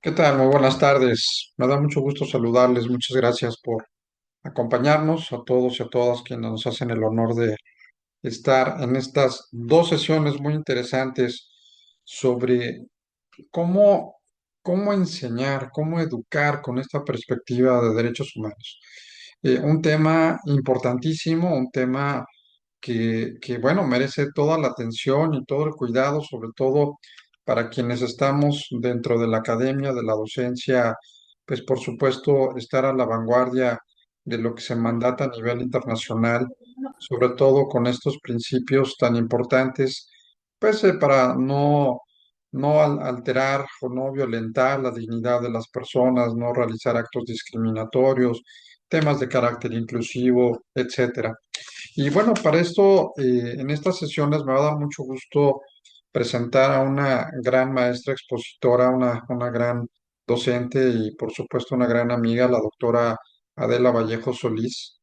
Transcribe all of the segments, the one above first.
¿Qué tal? Muy buenas tardes. Me da mucho gusto saludarles. Muchas gracias por acompañarnos a todos y a todas quienes nos hacen el honor de estar en estas dos sesiones muy interesantes sobre cómo, cómo enseñar, cómo educar con esta perspectiva de derechos humanos. Un tema importantísimo, un tema bueno, merece toda la atención y todo el cuidado, sobre todo para quienes estamos dentro de la academia, de la docencia, pues por supuesto estar a la vanguardia de lo que se mandata a nivel internacional, sobre todo con estos principios tan importantes, pues para no alterar o no violentar la dignidad de las personas, no realizar actos discriminatorios, temas de carácter inclusivo, etcétera. Y bueno, para esto, en estas sesiones me va a dar mucho gusto presentar a una gran maestra expositora, una gran docente y por supuesto una gran amiga, la doctora Adela Vallejo Solís.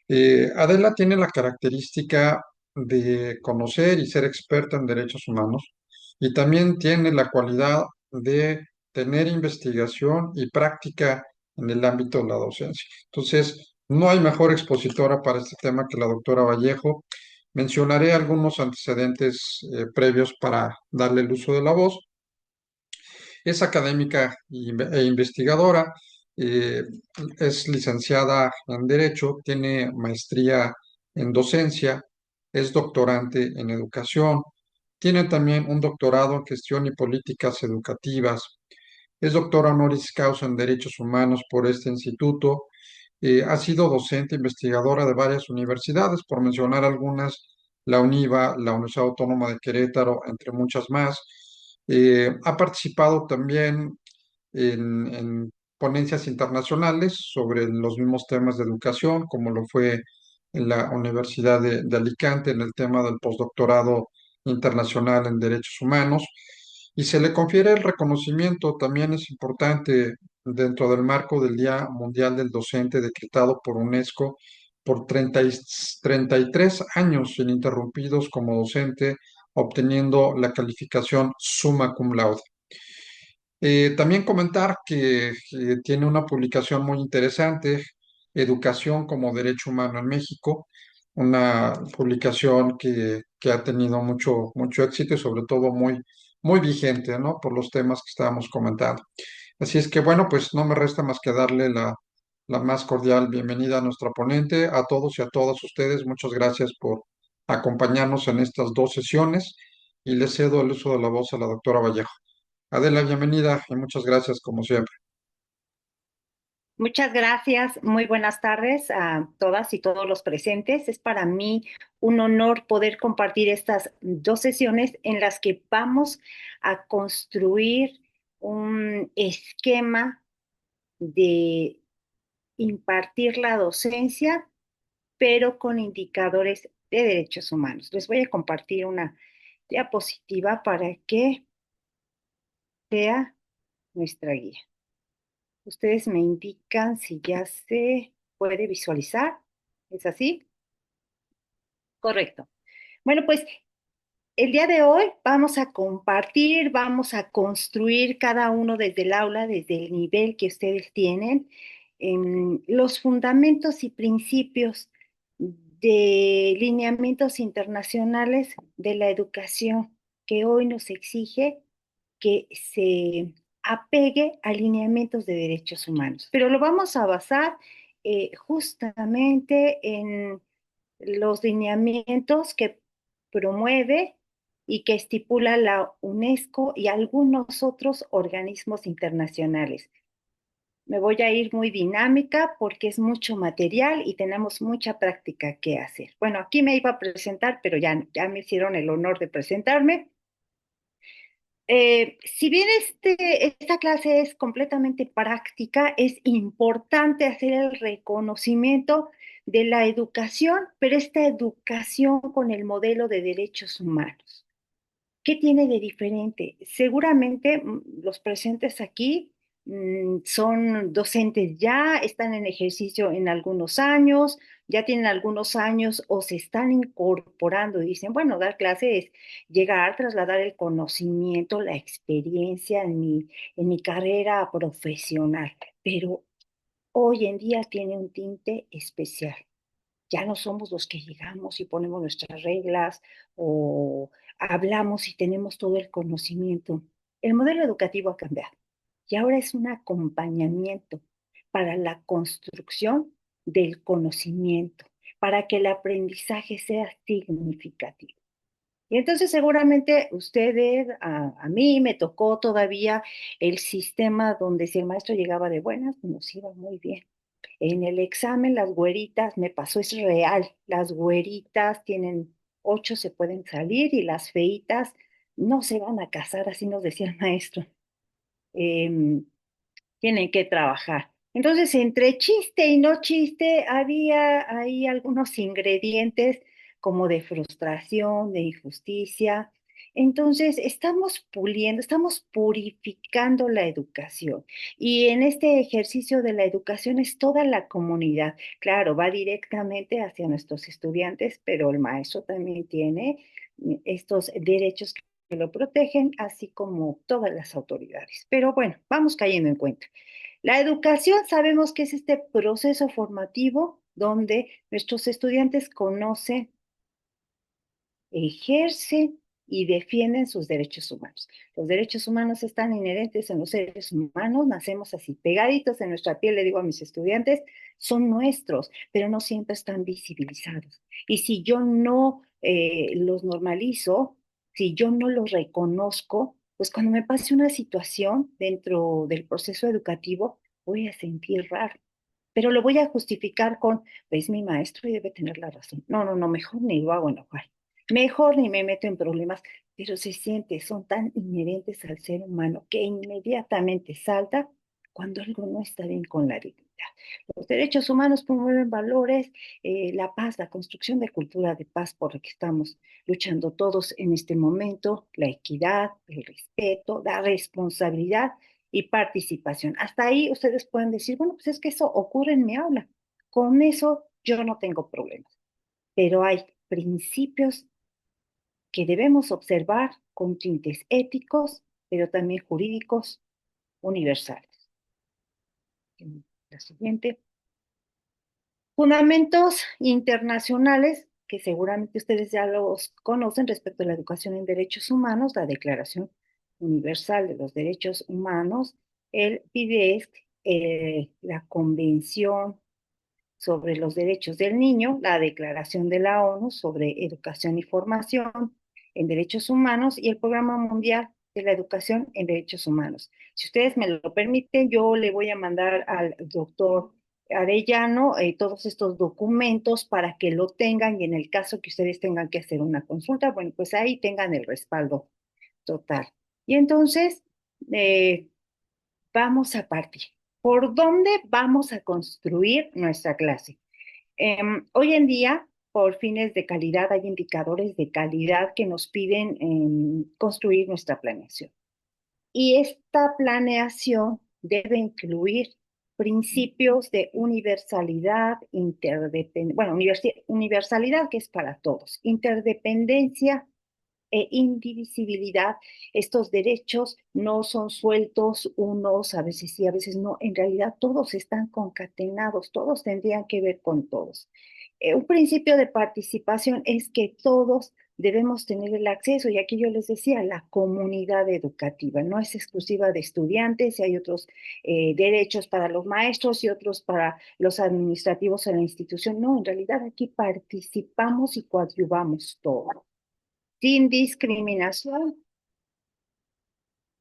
Adela tiene la característica de conocer y ser experta en derechos humanos y también tiene la cualidad de tener investigación y práctica en el ámbito de la docencia. Entonces, no hay mejor expositora para este tema que la doctora Vallejo. Mencionaré algunos antecedentes previos para darle el uso de la voz. Es académica e investigadora, eh, es licenciada en Derecho, tiene maestría en docencia, es doctorante en educación, tiene también un doctorado en gestión y políticas educativas, es doctora honoris causa en Derechos Humanos por este instituto, ha sido docente investigadora de varias universidades, por mencionar algunas, la UNIVA, la Universidad Autónoma de Querétaro, entre muchas más. Ha participado también en ponencias internacionales sobre los mismos temas de educación, como lo fue en la Universidad de Alicante en el tema del postdoctorado internacional en derechos humanos. Y se le confiere el reconocimiento, también es importante, dentro del marco del Día Mundial del Docente decretado por UNESCO por 33 años ininterrumpidos como docente, obteniendo la calificación summa cum laude. También comentar que tiene una publicación muy interesante, Educación como Derecho Humano en México, una publicación que ha tenido mucho éxito y sobre todo muy vigente, ¿no? Por los temas que estábamos comentando. Así es que, bueno, pues no me resta más que darle la más cordial bienvenida a nuestra ponente, a todos y a todas ustedes. Muchas gracias por acompañarnos en estas dos sesiones y le cedo el uso de la voz a la doctora Vallejo. Adela, bienvenida y muchas gracias como siempre. Muchas gracias, muy buenas tardes a todas y todos los presentes. Es para mí un honor poder compartir estas dos sesiones en las que vamos a construir un esquema de impartir la docencia, pero con indicadores de derechos humanos. Les voy a compartir una diapositiva para que sea nuestra guía. Ustedes me indican si ya se puede visualizar. ¿Es así? Correcto. Bueno, pues el día de hoy vamos a compartir, vamos a construir cada uno desde el aula, desde el nivel que ustedes tienen, los fundamentos y principios de lineamientos internacionales de la educación que hoy nos exige que se apegue a lineamientos de derechos humanos. Pero lo vamos a basar justamente en los lineamientos que promueve y que estipula la UNESCO y algunos otros organismos internacionales. Me voy a ir muy dinámica porque es mucho material y tenemos mucha práctica que hacer. Bueno, aquí me iba a presentar, pero ya me hicieron el honor de presentarme. Si bien esta clase es completamente práctica, es importante hacer el reconocimiento de la educación, pero esta educación con el modelo de derechos humanos. ¿Qué tiene de diferente? Seguramente los presentes aquí son docentes ya, están en ejercicio en algunos años, ya tienen algunos años o se están incorporando y dicen, bueno, dar clase es llegar, trasladar el conocimiento, la experiencia en mi carrera profesional, pero hoy en día tiene un tinte especial. Ya no somos los que llegamos y ponemos nuestras reglas o hablamos y tenemos todo el conocimiento. El modelo educativo ha cambiado y ahora es un acompañamiento para la construcción del conocimiento, para que el aprendizaje sea significativo. Y entonces seguramente ustedes, a mí me tocó todavía el sistema donde si el maestro llegaba de buenas, nos iba muy bien. En el examen, las güeritas, me pasó, es real, las güeritas tienen 8, se pueden salir y las feitas no se van a casar, así nos decía el maestro. Em, Tienen que trabajar. Entonces, entre chiste y no chiste, había ahí algunos ingredientes como de frustración, de injusticia. Entonces, estamos puliendo, estamos purificando la educación. Y en este ejercicio de la educación es toda la comunidad. Claro, va directamente hacia nuestros estudiantes, pero el maestro también tiene estos derechos que lo protegen, así como todas las autoridades. Pero bueno, vamos cayendo en cuenta. La educación sabemos que es este proceso formativo donde nuestros estudiantes conocen, ejercen y defienden sus derechos humanos. Los derechos humanos están inherentes en los seres humanos, nacemos así pegaditos en nuestra piel, le digo a mis estudiantes, son nuestros, pero no siempre están visibilizados. Y si yo no los normalizo, si yo no los reconozco, pues cuando me pase una situación dentro del proceso educativo, voy a sentir raro. Pero lo voy a justificar con, es mi maestro y debe tener la razón. No, no, no, mejor ni lo hago enojar. Mejor ni me meto en problemas, pero se siente, son tan inherentes al ser humano que inmediatamente salta cuando algo no está bien con la dignidad. Los derechos humanos promueven valores, la paz, la construcción de cultura de paz por la que estamos luchando todos en este momento, la equidad, el respeto, la responsabilidad y participación. Hasta ahí ustedes pueden decir, bueno, pues es que eso ocurre en mi aula. Con eso yo no tengo problemas, pero hay principios que debemos observar con tintes éticos, pero también jurídicos universales. La siguiente. Fundamentos internacionales, que seguramente ustedes ya los conocen respecto a la educación en derechos humanos, la Declaración Universal de los Derechos Humanos, el PIDESC, la Convención sobre los Derechos del Niño, la Declaración de la ONU sobre Educación y Formación en Derechos Humanos y el Programa Mundial de la Educación en Derechos Humanos. Si ustedes me lo permiten, yo le voy a mandar al doctor Arellano todos estos documentos para que lo tengan y en el caso que ustedes tengan que hacer una consulta, bueno, pues ahí tengan el respaldo total. Y entonces, eh, vamos a partir. ¿Por dónde vamos a construir nuestra clase? Hoy en día, por fines de calidad, hay indicadores de calidad que nos piden construir nuestra planeación. Y esta planeación debe incluir principios de universalidad, interdependencia, bueno, universalidad que es para todos, interdependencia e indivisibilidad. Estos derechos no son sueltos unos, a veces sí, a veces no. En realidad todos están concatenados, todos tendrían que ver con todos. Un principio de participación es que todos debemos tener el acceso, y aquí yo les decía, la comunidad educativa no es exclusiva de estudiantes, y hay otros derechos para los maestros y otros para los administrativos en la institución. No, en realidad aquí participamos y coadyuvamos todos sin discriminación,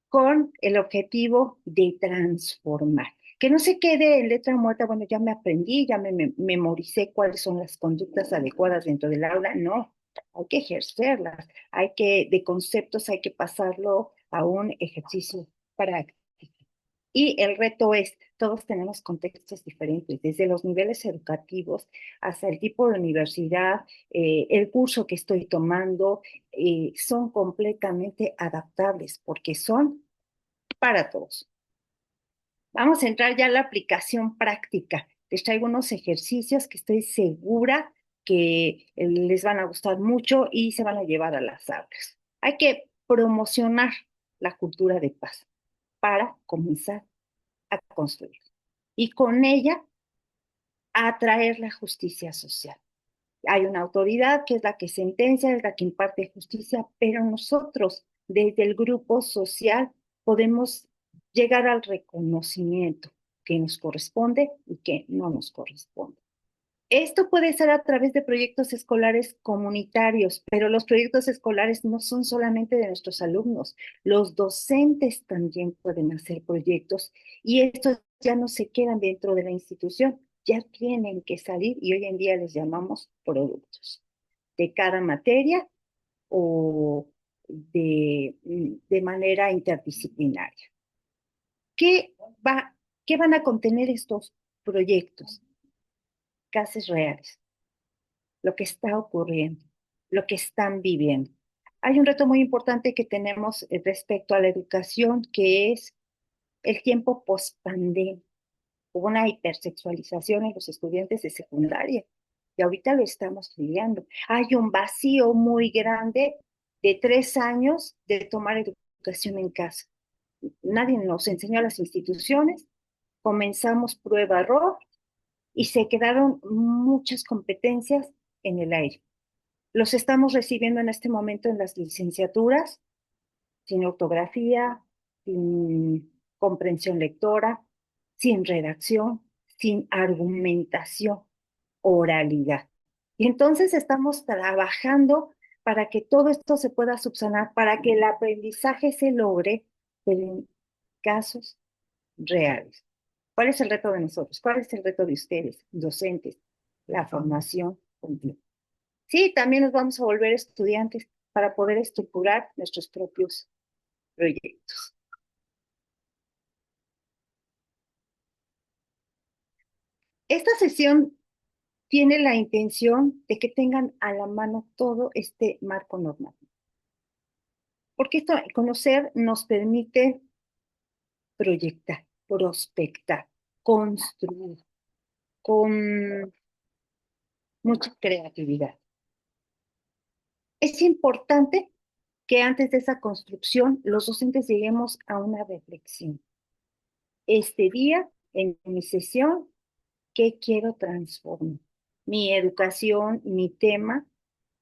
con el objetivo de transformar. Que no se quede en letra muerta, bueno, ya me aprendí, ya me memoricé cuáles son las conductas adecuadas dentro del aula. No, hay que ejercerlas, hay que, de conceptos hay que pasarlo a un ejercicio práctico. Y el reto es, todos tenemos contextos diferentes, desde los niveles educativos hasta el tipo de universidad, el curso que estoy tomando, son completamente adaptables porque son para todos. Vamos a entrar ya a la aplicación práctica. Les traigo unos ejercicios que estoy segura que les van a gustar mucho y se van a llevar a las aulas. Hay que promocionar la cultura de paz para comenzar a construir y con ella atraer la justicia social. Hay una autoridad que es la que sentencia, es la que imparte justicia, pero nosotros desde el grupo social podemos llegar al reconocimiento que nos corresponde y que no nos corresponde. Esto puede ser a través de proyectos escolares comunitarios, pero los proyectos escolares no son solamente de nuestros alumnos, los docentes también pueden hacer proyectos y estos ya no se quedan dentro de la institución, ya tienen que salir y hoy en día les llamamos productos de cada materia o de manera interdisciplinaria. ¿Qué va, ¿Qué van a contener estos proyectos? Casos reales, lo que está ocurriendo, lo que están viviendo. Hay un reto muy importante que tenemos respecto a la educación, que es el tiempo post-pandemia. Hubo una hipersexualización en los estudiantes de secundaria y ahorita lo estamos lidiando. Hay un vacío muy grande de 3 años de tomar educación en casa. Nadie nos enseñó a las instituciones, comenzamos prueba-error y se quedaron muchas competencias en el aire. Los estamos recibiendo en este momento en las licenciaturas, sin ortografía, sin comprensión lectora, sin redacción, sin argumentación, oralidad. Y entonces estamos trabajando para que todo esto se pueda subsanar, para que el aprendizaje se logre, pero en casos reales. ¿Cuál es el reto de nosotros? ¿Cuál es el reto de ustedes, docentes? La formación continua. Sí, también nos vamos a volver estudiantes para poder estructurar nuestros propios proyectos. Esta sesión tiene la intención de que tengan a la mano todo este marco normativo, porque esto, conocer nos permite proyectar, prospectar, construir con mucha creatividad. Es importante que antes de esa construcción los docentes lleguemos a una reflexión. Este día, en mi sesión, ¿qué quiero transformar? Mi educación, mi tema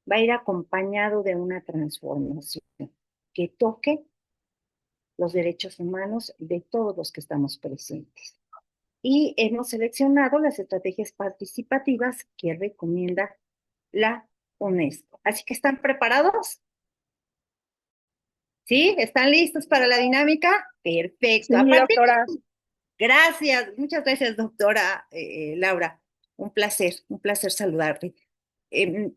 va a ir acompañado de una transformación que toque los derechos humanos de todos los que estamos presentes. Y hemos seleccionado las estrategias participativas que recomienda la UNESCO. Así que, ¿están preparados? ¿Sí? ¿Están listos para la dinámica? Sí, Perfecto. A partir doctora. de... Gracias, muchas gracias, doctora Laura. Un placer saludarte. Em,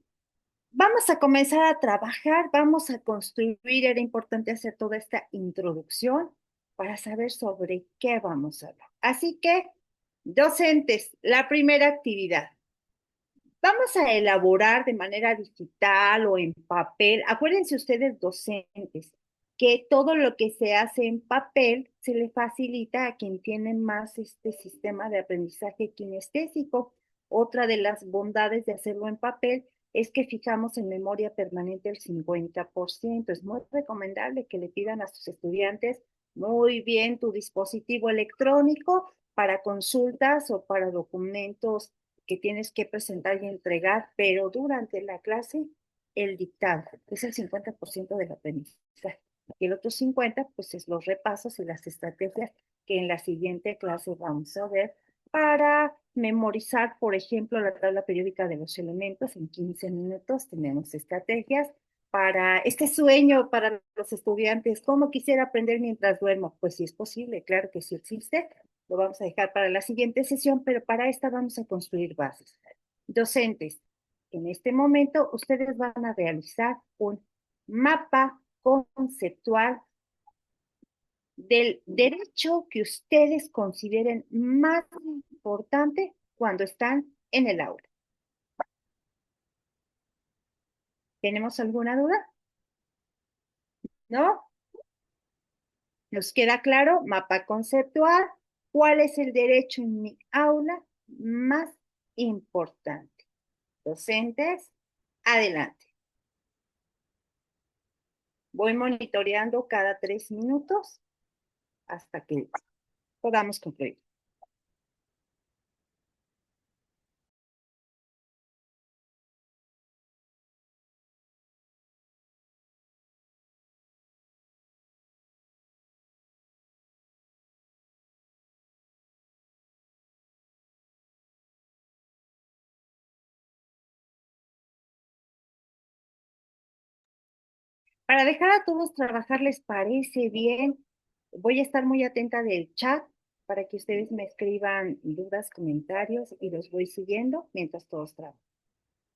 Vamos a comenzar a trabajar, vamos a construir. Era importante hacer toda esta introducción para saber sobre qué vamos a hablar. Así que, docentes, la primera actividad. Vamos a elaborar de manera digital o en papel. Acuérdense ustedes, docentes, que todo lo que se hace en papel se le facilita a quien tiene más este sistema de aprendizaje kinestésico. Otra de las bondades de hacerlo en papel es que fijamos en memoria permanente el 50%. Es muy recomendable que le pidan a sus estudiantes muy bien tu dispositivo electrónico para consultas o para documentos que tienes que presentar y entregar, pero durante la clase el dictado es el 50% del aprendizaje. Y el otro 50%, pues es los repasos y las estrategias que en la siguiente clase vamos a ver para memorizar, por ejemplo, la tabla periódica de los elementos. En 15 minutos tenemos estrategias para este sueño para los estudiantes. ¿Cómo quisiera aprender mientras duermo? Pues sí es posible, claro que sí existe. Lo vamos a dejar para la siguiente sesión, pero para esta vamos a construir bases. Docentes, en este momento ustedes van a realizar un mapa conceptual del derecho que ustedes consideren más importante cuando están en el aula. ¿Tenemos alguna duda? ¿No? ¿Nos queda claro? Mapa conceptual. ¿Cuál es el derecho en mi aula más importante? Docentes, adelante. Voy monitoreando cada 3 minutos hasta que podamos concluir. Para dejar a todos trabajar, ¿les parece bien? Voy a estar muy atenta del chat para que ustedes me escriban dudas, comentarios y los voy siguiendo mientras todos trabajan.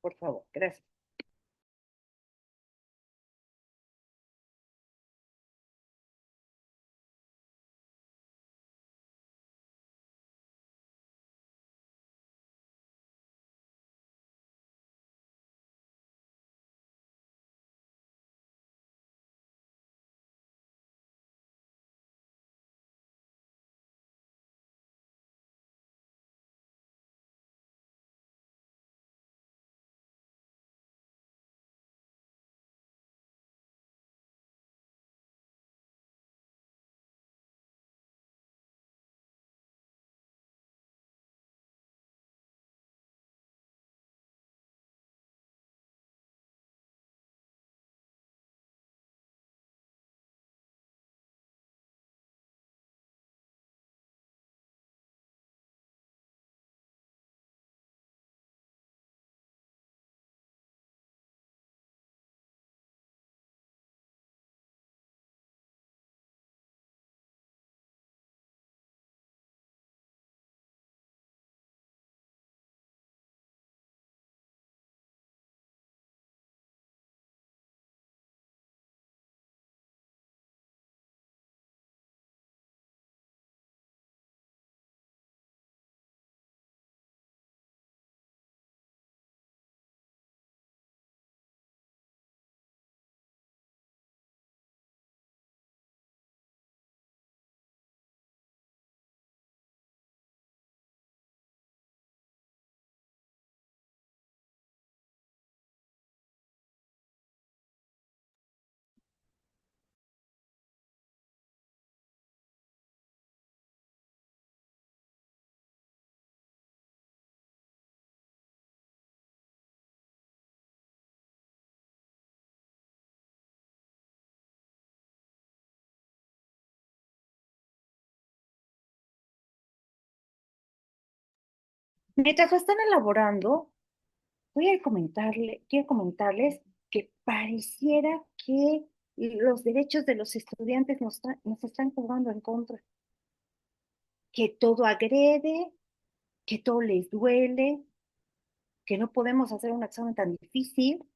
Por favor, gracias. Mientras lo están elaborando, quiero comentarles que pareciera que los derechos de los estudiantes nos están jugando en contra, que todo agrede, que todo les duele, que no podemos hacer un examen tan difícil,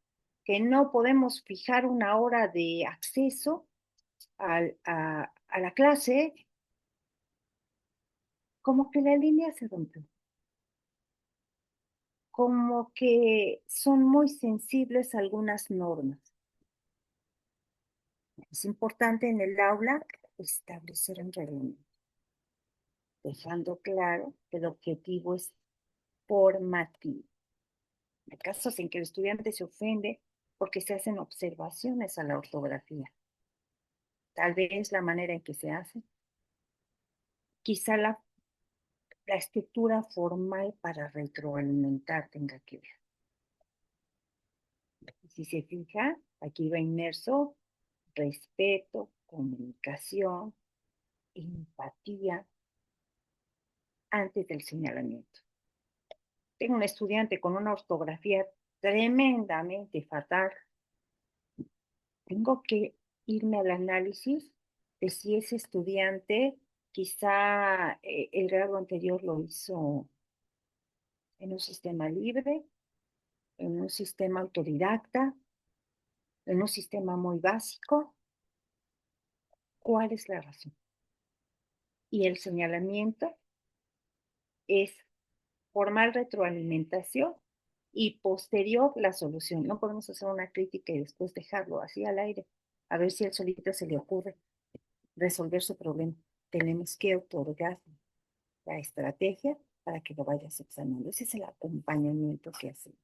que no podemos fijar una hora de acceso a la clase, como que la línea se rompió, como que son muy sensibles a algunas normas. Es importante en el aula establecer un reglamento, dejando claro que el objetivo es formativo. Hay casos en que el estudiante se ofende porque se hacen observaciones a la ortografía. Tal vez la manera en que se hace, quizá la estructura formal para retroalimentar tenga que ver. Si se fija, aquí va inmerso respeto, comunicación, empatía antes del señalamiento. Tengo un estudiante con una ortografía tremendamente fatal. Tengo que irme al análisis de si ese estudiante quizá el grado anterior lo hizo en un sistema libre, en un sistema autodidacta, en un sistema muy básico. ¿Cuál es la razón? Y el señalamiento es formal retroalimentación y posterior la solución. No podemos hacer una crítica y después dejarlo así al aire, a ver si él solito se le ocurre resolver su problema. Tenemos que otorgar. la estrategia para que lo vayas examinando. Ese es el acompañamiento que hacemos.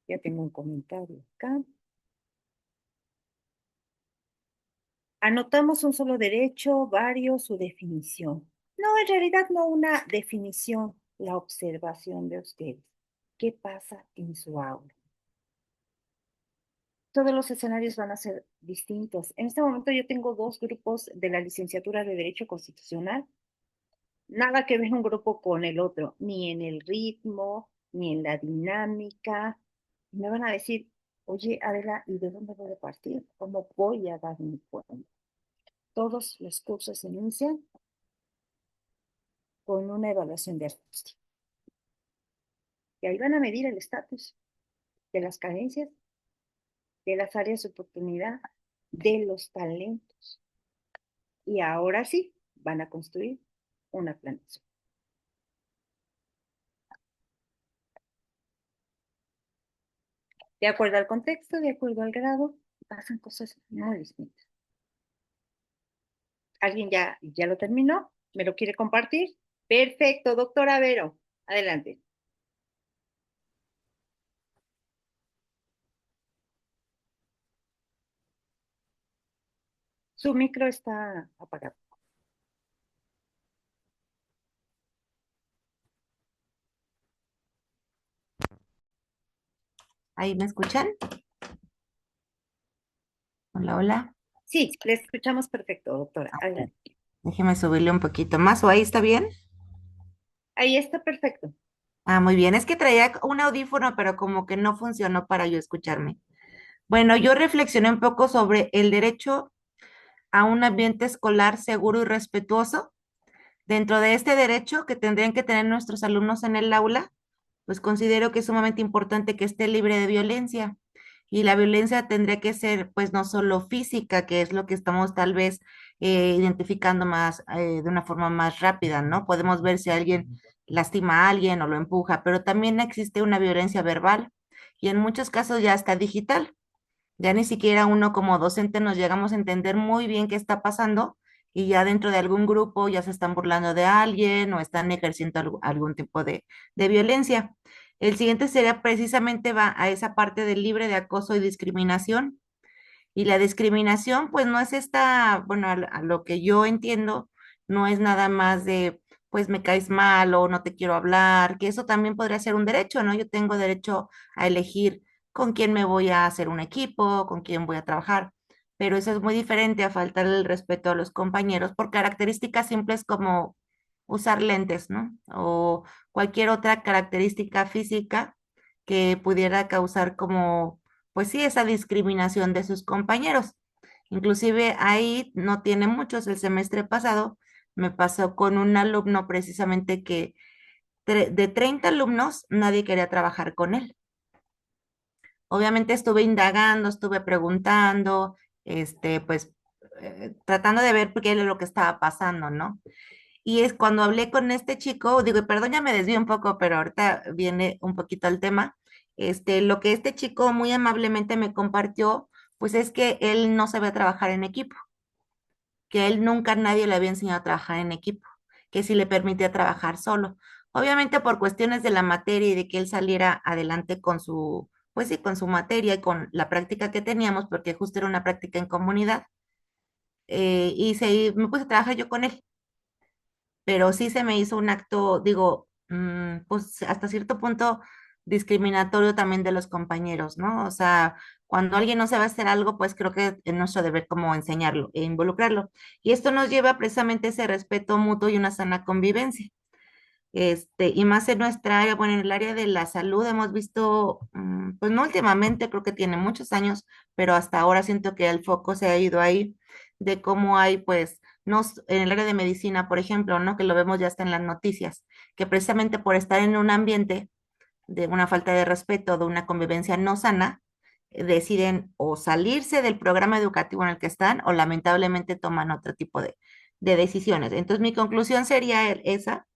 Ya tengo un comentario acá. Anotamos un solo derecho, varios, su definición. No, en realidad no una definición, la observación de ustedes. ¿Qué pasa en su aula? Todos los escenarios van a ser distintos. En este momento yo tengo dos grupos de la licenciatura de Derecho Constitucional. Nada que ver un grupo con el otro, ni en el ritmo, ni en la dinámica. Y me van a decir, oye, Adela, ¿y de dónde voy a partir? ¿Cómo voy a dar mi cuenta? Todos los cursos se inician con una evaluación diagnóstica. Y ahí van a medir el estatus de las carencias, de las áreas de oportunidad, de los talentos. Y ahora sí, van a construir una planeación. De acuerdo al contexto, de acuerdo al grado, pasan cosas muy distintas. ¿Alguien ya lo terminó? ¿Me lo quiere compartir? Perfecto, doctora Vero. Adelante. Su micro está apagado. ¿Ahí me escuchan? Hola, hola. Sí, le escuchamos perfecto, doctora. Adelante. Déjeme subirle un poquito más, ¿o ahí está bien? Ahí está perfecto. Ah, muy bien. Es que traía un audífono, pero como que no funcionó para yo escucharme. Bueno, yo reflexioné un poco sobre el derecho a un ambiente escolar seguro y respetuoso. Dentro de este derecho que tendrían que tener nuestros alumnos en el aula, pues considero que es sumamente importante que esté libre de violencia. Y la violencia tendría que ser, pues, no solo física, que es lo que estamos tal vez identificando más de una forma más rápida, ¿no? Podemos ver si alguien lastima a alguien o lo empuja, pero también existe una violencia verbal y en muchos casos ya está digital. Ya ni siquiera uno como docente nos llegamos a entender muy bien qué está pasando y ya dentro de algún grupo ya se están burlando de alguien o están ejerciendo algún tipo de violencia. El siguiente sería precisamente va a esa parte del libre de acoso y discriminación. Y la discriminación, pues no es esta, bueno, a lo que yo entiendo, no es nada más de, pues me caes mal o no te quiero hablar, que eso también podría ser un derecho, ¿no? Yo tengo derecho a elegir con quién me voy a hacer un equipo, con quién voy a trabajar, pero eso es muy diferente a faltar el respeto a los compañeros por características simples como usar lentes, ¿no? O cualquier otra característica física que pudiera causar como pues sí, esa discriminación de sus compañeros. Inclusive ahí no tiene muchos. El semestre pasado me pasó con un alumno precisamente que de 30 alumnos nadie quería trabajar con él. Obviamente estuve indagando, estuve preguntando, pues tratando de ver qué era lo que estaba pasando, ¿no? Y es cuando hablé con este chico, digo, perdón, ya me desvío un poco, pero ahorita viene un poquito al tema. Lo que este chico muy amablemente me compartió, pues es que él no sabía trabajar en equipo, que él nunca nadie le había enseñado a trabajar en equipo, que sí le permitía trabajar solo. Obviamente por cuestiones de la materia y de que él saliera adelante con su, pues sí, con su materia y con la práctica que teníamos, porque justo era una práctica en comunidad, me puse a trabajar yo con él, pero sí se me hizo un acto, digo, pues hasta cierto punto discriminatorio también de los compañeros, ¿no? O sea, cuando alguien no sabe hacer algo, pues creo que es nuestro deber como enseñarlo e involucrarlo. Y esto nos lleva precisamente a ese respeto mutuo y una sana convivencia. Y más en nuestra área, bueno, en el área de la salud hemos visto, pues no últimamente, creo que tiene muchos años, pero hasta ahora siento que el foco se ha ido ahí de cómo hay, pues, no, en el área de medicina, por ejemplo, ¿no? Que lo vemos ya hasta en las noticias, que precisamente por estar en un ambiente de una falta de respeto, de una convivencia no sana, deciden o salirse del programa educativo en el que están o lamentablemente toman otro tipo de decisiones. Entonces, mi conclusión sería esa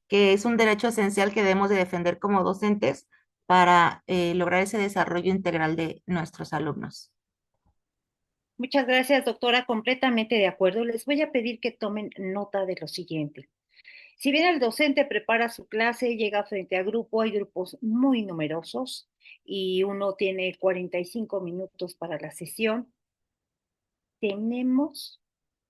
que es un derecho esencial que debemos de defender como docentes para lograr ese desarrollo integral de nuestros alumnos. Muchas gracias, doctora. Completamente de acuerdo. Les voy a pedir que tomen nota de lo siguiente. Si bien el docente prepara su clase, llega frente a grupo, hay grupos muy numerosos y uno tiene 45 minutos para la sesión, tenemos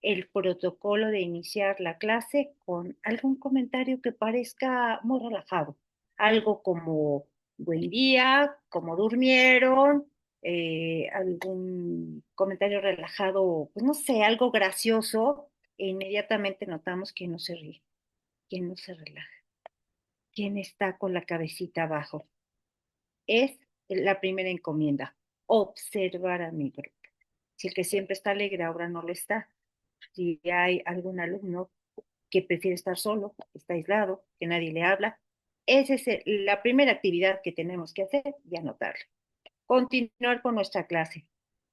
el protocolo de iniciar la clase con algún comentario que parezca muy relajado, algo como buen día, cómo durmieron, algún comentario relajado, pues no sé, algo gracioso, e inmediatamente notamos que no se ríe, que no se relaja, quién está con la cabecita abajo. Es la primera encomienda, observar a mi grupo. Si el que siempre está alegre ahora no lo está, si hay algún alumno que prefiere estar solo, está aislado, que nadie le habla, esa es la primera actividad que tenemos que hacer y anotarla. Continuar con nuestra clase.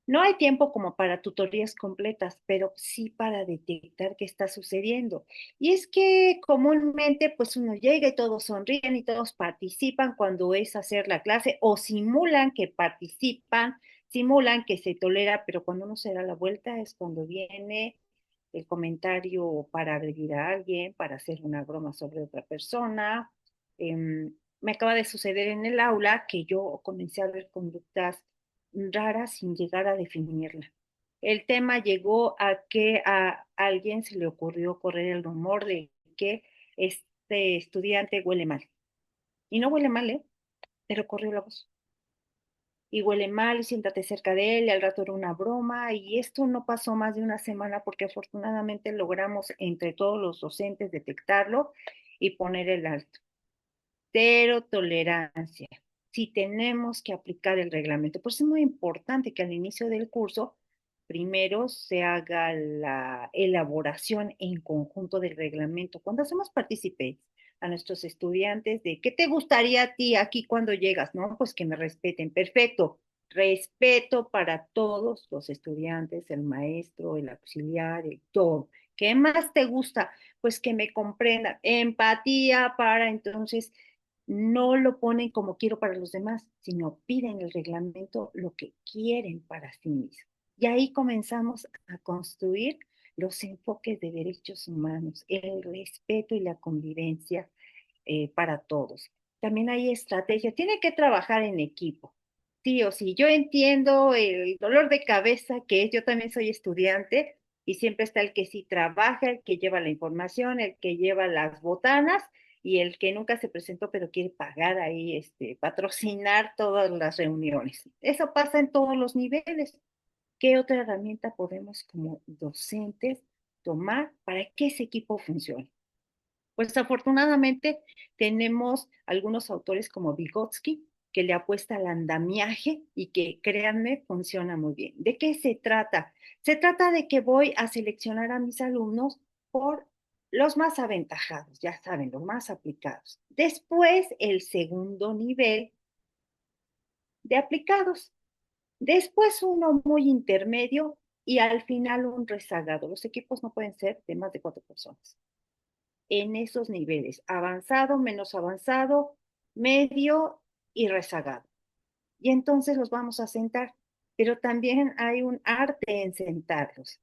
No hay tiempo como para tutorías completas, pero sí para detectar qué está sucediendo. Y es que comúnmente pues uno llega y todos sonríen y todos participan cuando es hacer la clase o simulan que participan, simulan que se tolera, pero cuando uno se da la vuelta es cuando viene el comentario para agredir a alguien, para hacer una broma sobre otra persona. Me acaba de suceder en el aula que yo comencé a ver conductas raras sin llegar a definirla. El tema llegó a que a alguien se le ocurrió correr el rumor de que este estudiante huele mal. Y no huele mal, ¿eh? Pero corrió la voz. Y huele mal, y siéntate cerca de él, y al rato era una broma, y esto no pasó más de una semana porque afortunadamente logramos entre todos los docentes detectarlo y poner el alto. Cero tolerancia. Si tenemos que aplicar el reglamento, pues es muy importante que al inicio del curso primero se haga la elaboración en conjunto del reglamento. Cuando hacemos partícipes a nuestros estudiantes de qué te gustaría a ti aquí cuando llegas, ¿no? Pues que me respeten. Perfecto. Respeto para todos los estudiantes, el maestro, el auxiliar, el todo. ¿Qué más te gusta? Pues que me comprendan. Empatía para entonces no lo ponen como quiero para los demás, sino piden el reglamento lo que quieren para sí mismos. Y ahí comenzamos a construir los enfoques de derechos humanos, el respeto y la convivencia para todos. También hay estrategias, tiene que trabajar en equipo. Sí o sí, yo entiendo el dolor de cabeza que es, yo también soy estudiante y siempre está el que sí trabaja, el que lleva la información, el que lleva las botanas y el que nunca se presentó pero quiere pagar ahí, patrocinar todas las reuniones. Eso pasa en todos los niveles. ¿Qué otra herramienta podemos como docentes tomar para que ese equipo funcione? Pues afortunadamente tenemos algunos autores como Vygotsky que le apuesta al andamiaje y que, créanme, funciona muy bien. ¿De qué se trata? Se trata de que voy a seleccionar a mis alumnos por los más aventajados, ya saben, los más aplicados. Después, el segundo nivel de aplicados. Después uno muy intermedio y al final un rezagado. Los equipos no pueden ser de más de 4 personas en esos niveles, avanzado, menos avanzado, medio y rezagado. Y entonces los vamos a sentar, pero también hay un arte en sentarlos.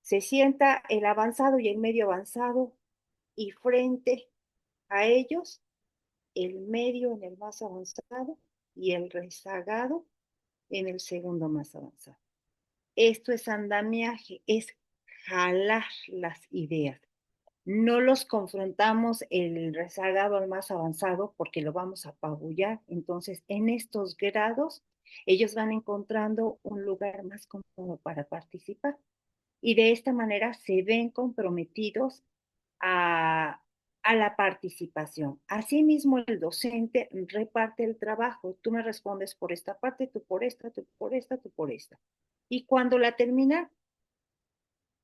Se sienta el avanzado y el medio avanzado y frente a ellos, el medio en el más avanzado y el rezagado en el segundo más avanzado. Esto es andamiaje, es jalar las ideas. No los confrontamos el rezagado al más avanzado porque lo vamos a apabullar. Entonces, en estos grados, ellos van encontrando un lugar más cómodo para participar y de esta manera se ven comprometidos a, a la participación. Asimismo, el docente reparte el trabajo. Tú me respondes por esta parte, tú por esta, tú por esta, tú por esta. Y cuando la termina,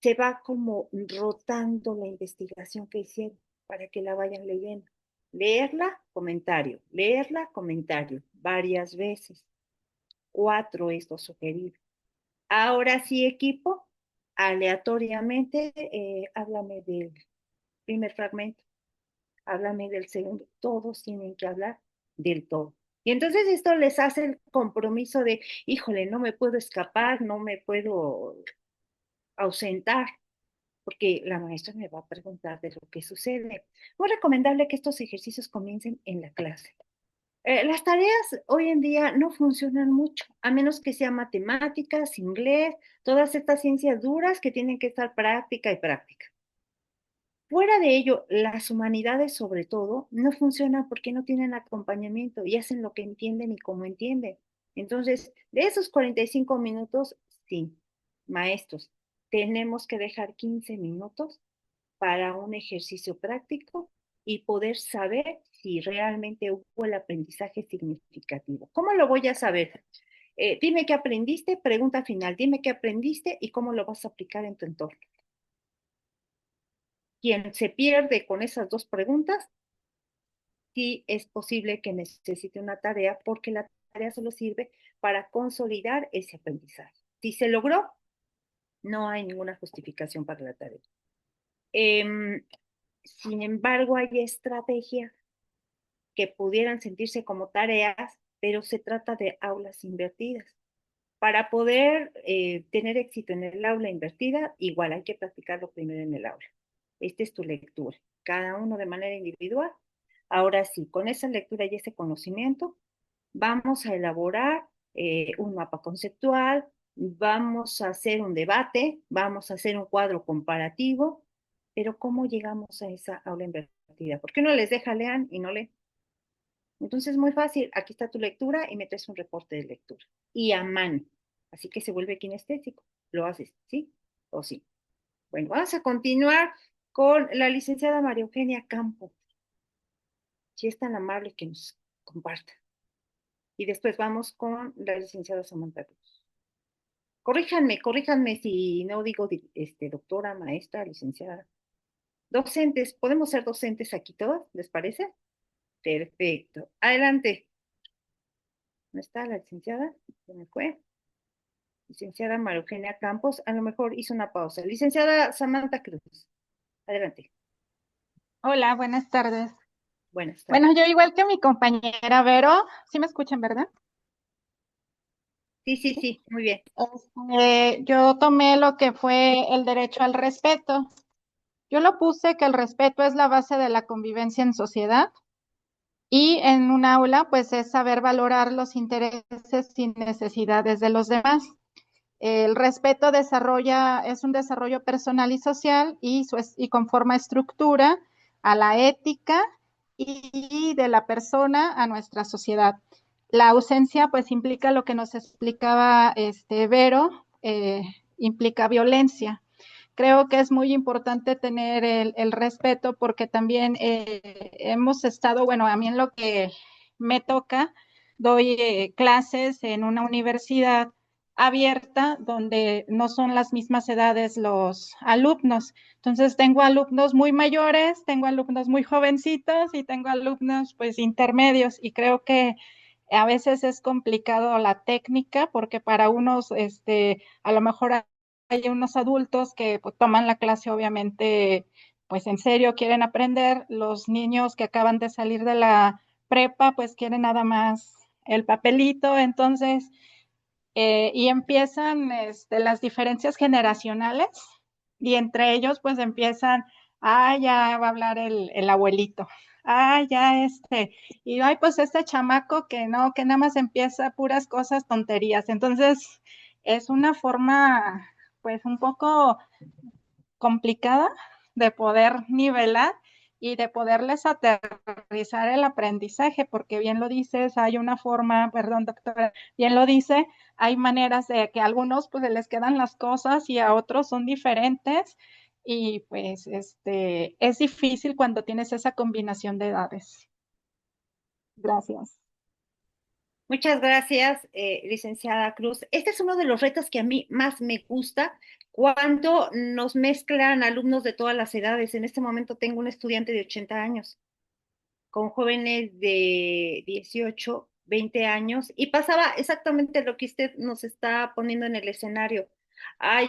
se va como rotando la investigación que hicieron para que la vayan leyendo. Leerla, comentario, varias veces. 4 es lo sugerido. Ahora sí, equipo, aleatoriamente, háblame del primer fragmento, háblame del segundo. Todos tienen que hablar del todo. Y entonces esto les hace el compromiso de, híjole, no me puedo escapar, no me puedo ausentar, porque la maestra me va a preguntar de lo que sucede. Muy recomendable que estos ejercicios comiencen en la clase. Las tareas hoy en día no funcionan mucho, a menos que sea matemáticas, inglés, todas estas ciencias duras que tienen que estar práctica y práctica. Fuera de ello, las humanidades sobre todo no funcionan porque no tienen acompañamiento y hacen lo que entienden y como entienden. Entonces, de esos 45 minutos, sí, maestros, tenemos que dejar 15 minutos para un ejercicio práctico y poder saber si realmente hubo el aprendizaje significativo. ¿Cómo lo voy a saber? Dime qué aprendiste, pregunta final, dime qué aprendiste y cómo lo vas a aplicar en tu entorno. Quien se pierde con esas dos preguntas, sí es posible que necesite una tarea porque la tarea solo sirve para consolidar ese aprendizaje. Si se logró, no hay ninguna justificación para la tarea. Sin embargo, hay estrategias que pudieran sentirse como tareas, pero se trata de aulas invertidas. Para poder tener éxito en el aula invertida, igual hay que practicarlo primero en el aula. Esta es tu lectura, cada uno de manera individual. Ahora sí, con esa lectura y ese conocimiento, vamos a elaborar un mapa conceptual, vamos a hacer un debate, vamos a hacer un cuadro comparativo, pero ¿cómo llegamos a esa aula invertida? Porque uno les deja lean y no leen. Entonces, muy fácil, aquí está tu lectura y metes un reporte de lectura. Y a mano. Así que se vuelve kinestésico. Lo haces, ¿sí? O sí. Bueno, vamos a continuar con la licenciada María Eugenia Campo, si es tan amable que nos comparta. Y después vamos con la licenciada Samantha Cruz. Corríjanme si no digo doctora, maestra, licenciada. Docentes, ¿podemos ser docentes aquí todos? ¿Les parece? Perfecto. Adelante. ¿No está la licenciada? ¿Se me fue? Licenciada María Eugenia Campos, a lo mejor hizo una pausa. Licenciada Samantha Cruz, adelante. Hola, buenas tardes. Buenas tardes. Bueno, yo igual que mi compañera Vero, ¿sí me escuchan, verdad? Sí, muy bien. Yo tomé lo que fue el derecho al respeto. Yo lo puse que el respeto es la base de la convivencia en sociedad y en un aula, pues es saber valorar los intereses y necesidades de los demás. El respeto es un desarrollo personal y social y conforma estructura a la ética y de la persona a nuestra sociedad. La ausencia, pues, implica lo que nos explicaba Vero, implica violencia. Creo que es muy importante tener el respeto porque también hemos estado, bueno, a mí en lo que me toca, doy clases en una universidad abierta donde no son las mismas edades los alumnos. Entonces tengo alumnos muy mayores, tengo alumnos muy jovencitos y tengo alumnos pues intermedios y creo que a veces es complicado la técnica porque para unos a lo mejor hay unos adultos que pues, toman la clase obviamente pues en serio, quieren aprender, los niños que acaban de salir de la prepa pues quieren nada más el papelito, entonces y empiezan las diferencias generacionales y entre ellos pues empiezan, ya va a hablar el abuelito, ya y ay pues este chamaco que no, que nada más empieza puras cosas tonterías, entonces es una forma pues un poco complicada de poder nivelar y de poderles aterrizar el aprendizaje, porque bien lo dices, hay una forma, perdón, doctora, bien lo dice, hay maneras de que a algunos pues se les quedan las cosas y a otros son diferentes y pues es difícil cuando tienes esa combinación de edades. Gracias. Muchas gracias, licenciada Cruz. Este es uno de los retos que a mí más me gusta cuando nos mezclan alumnos de todas las edades. En este momento tengo un estudiante de 80 años con jóvenes de 18, 20 años y pasaba exactamente lo que usted nos está poniendo en el escenario.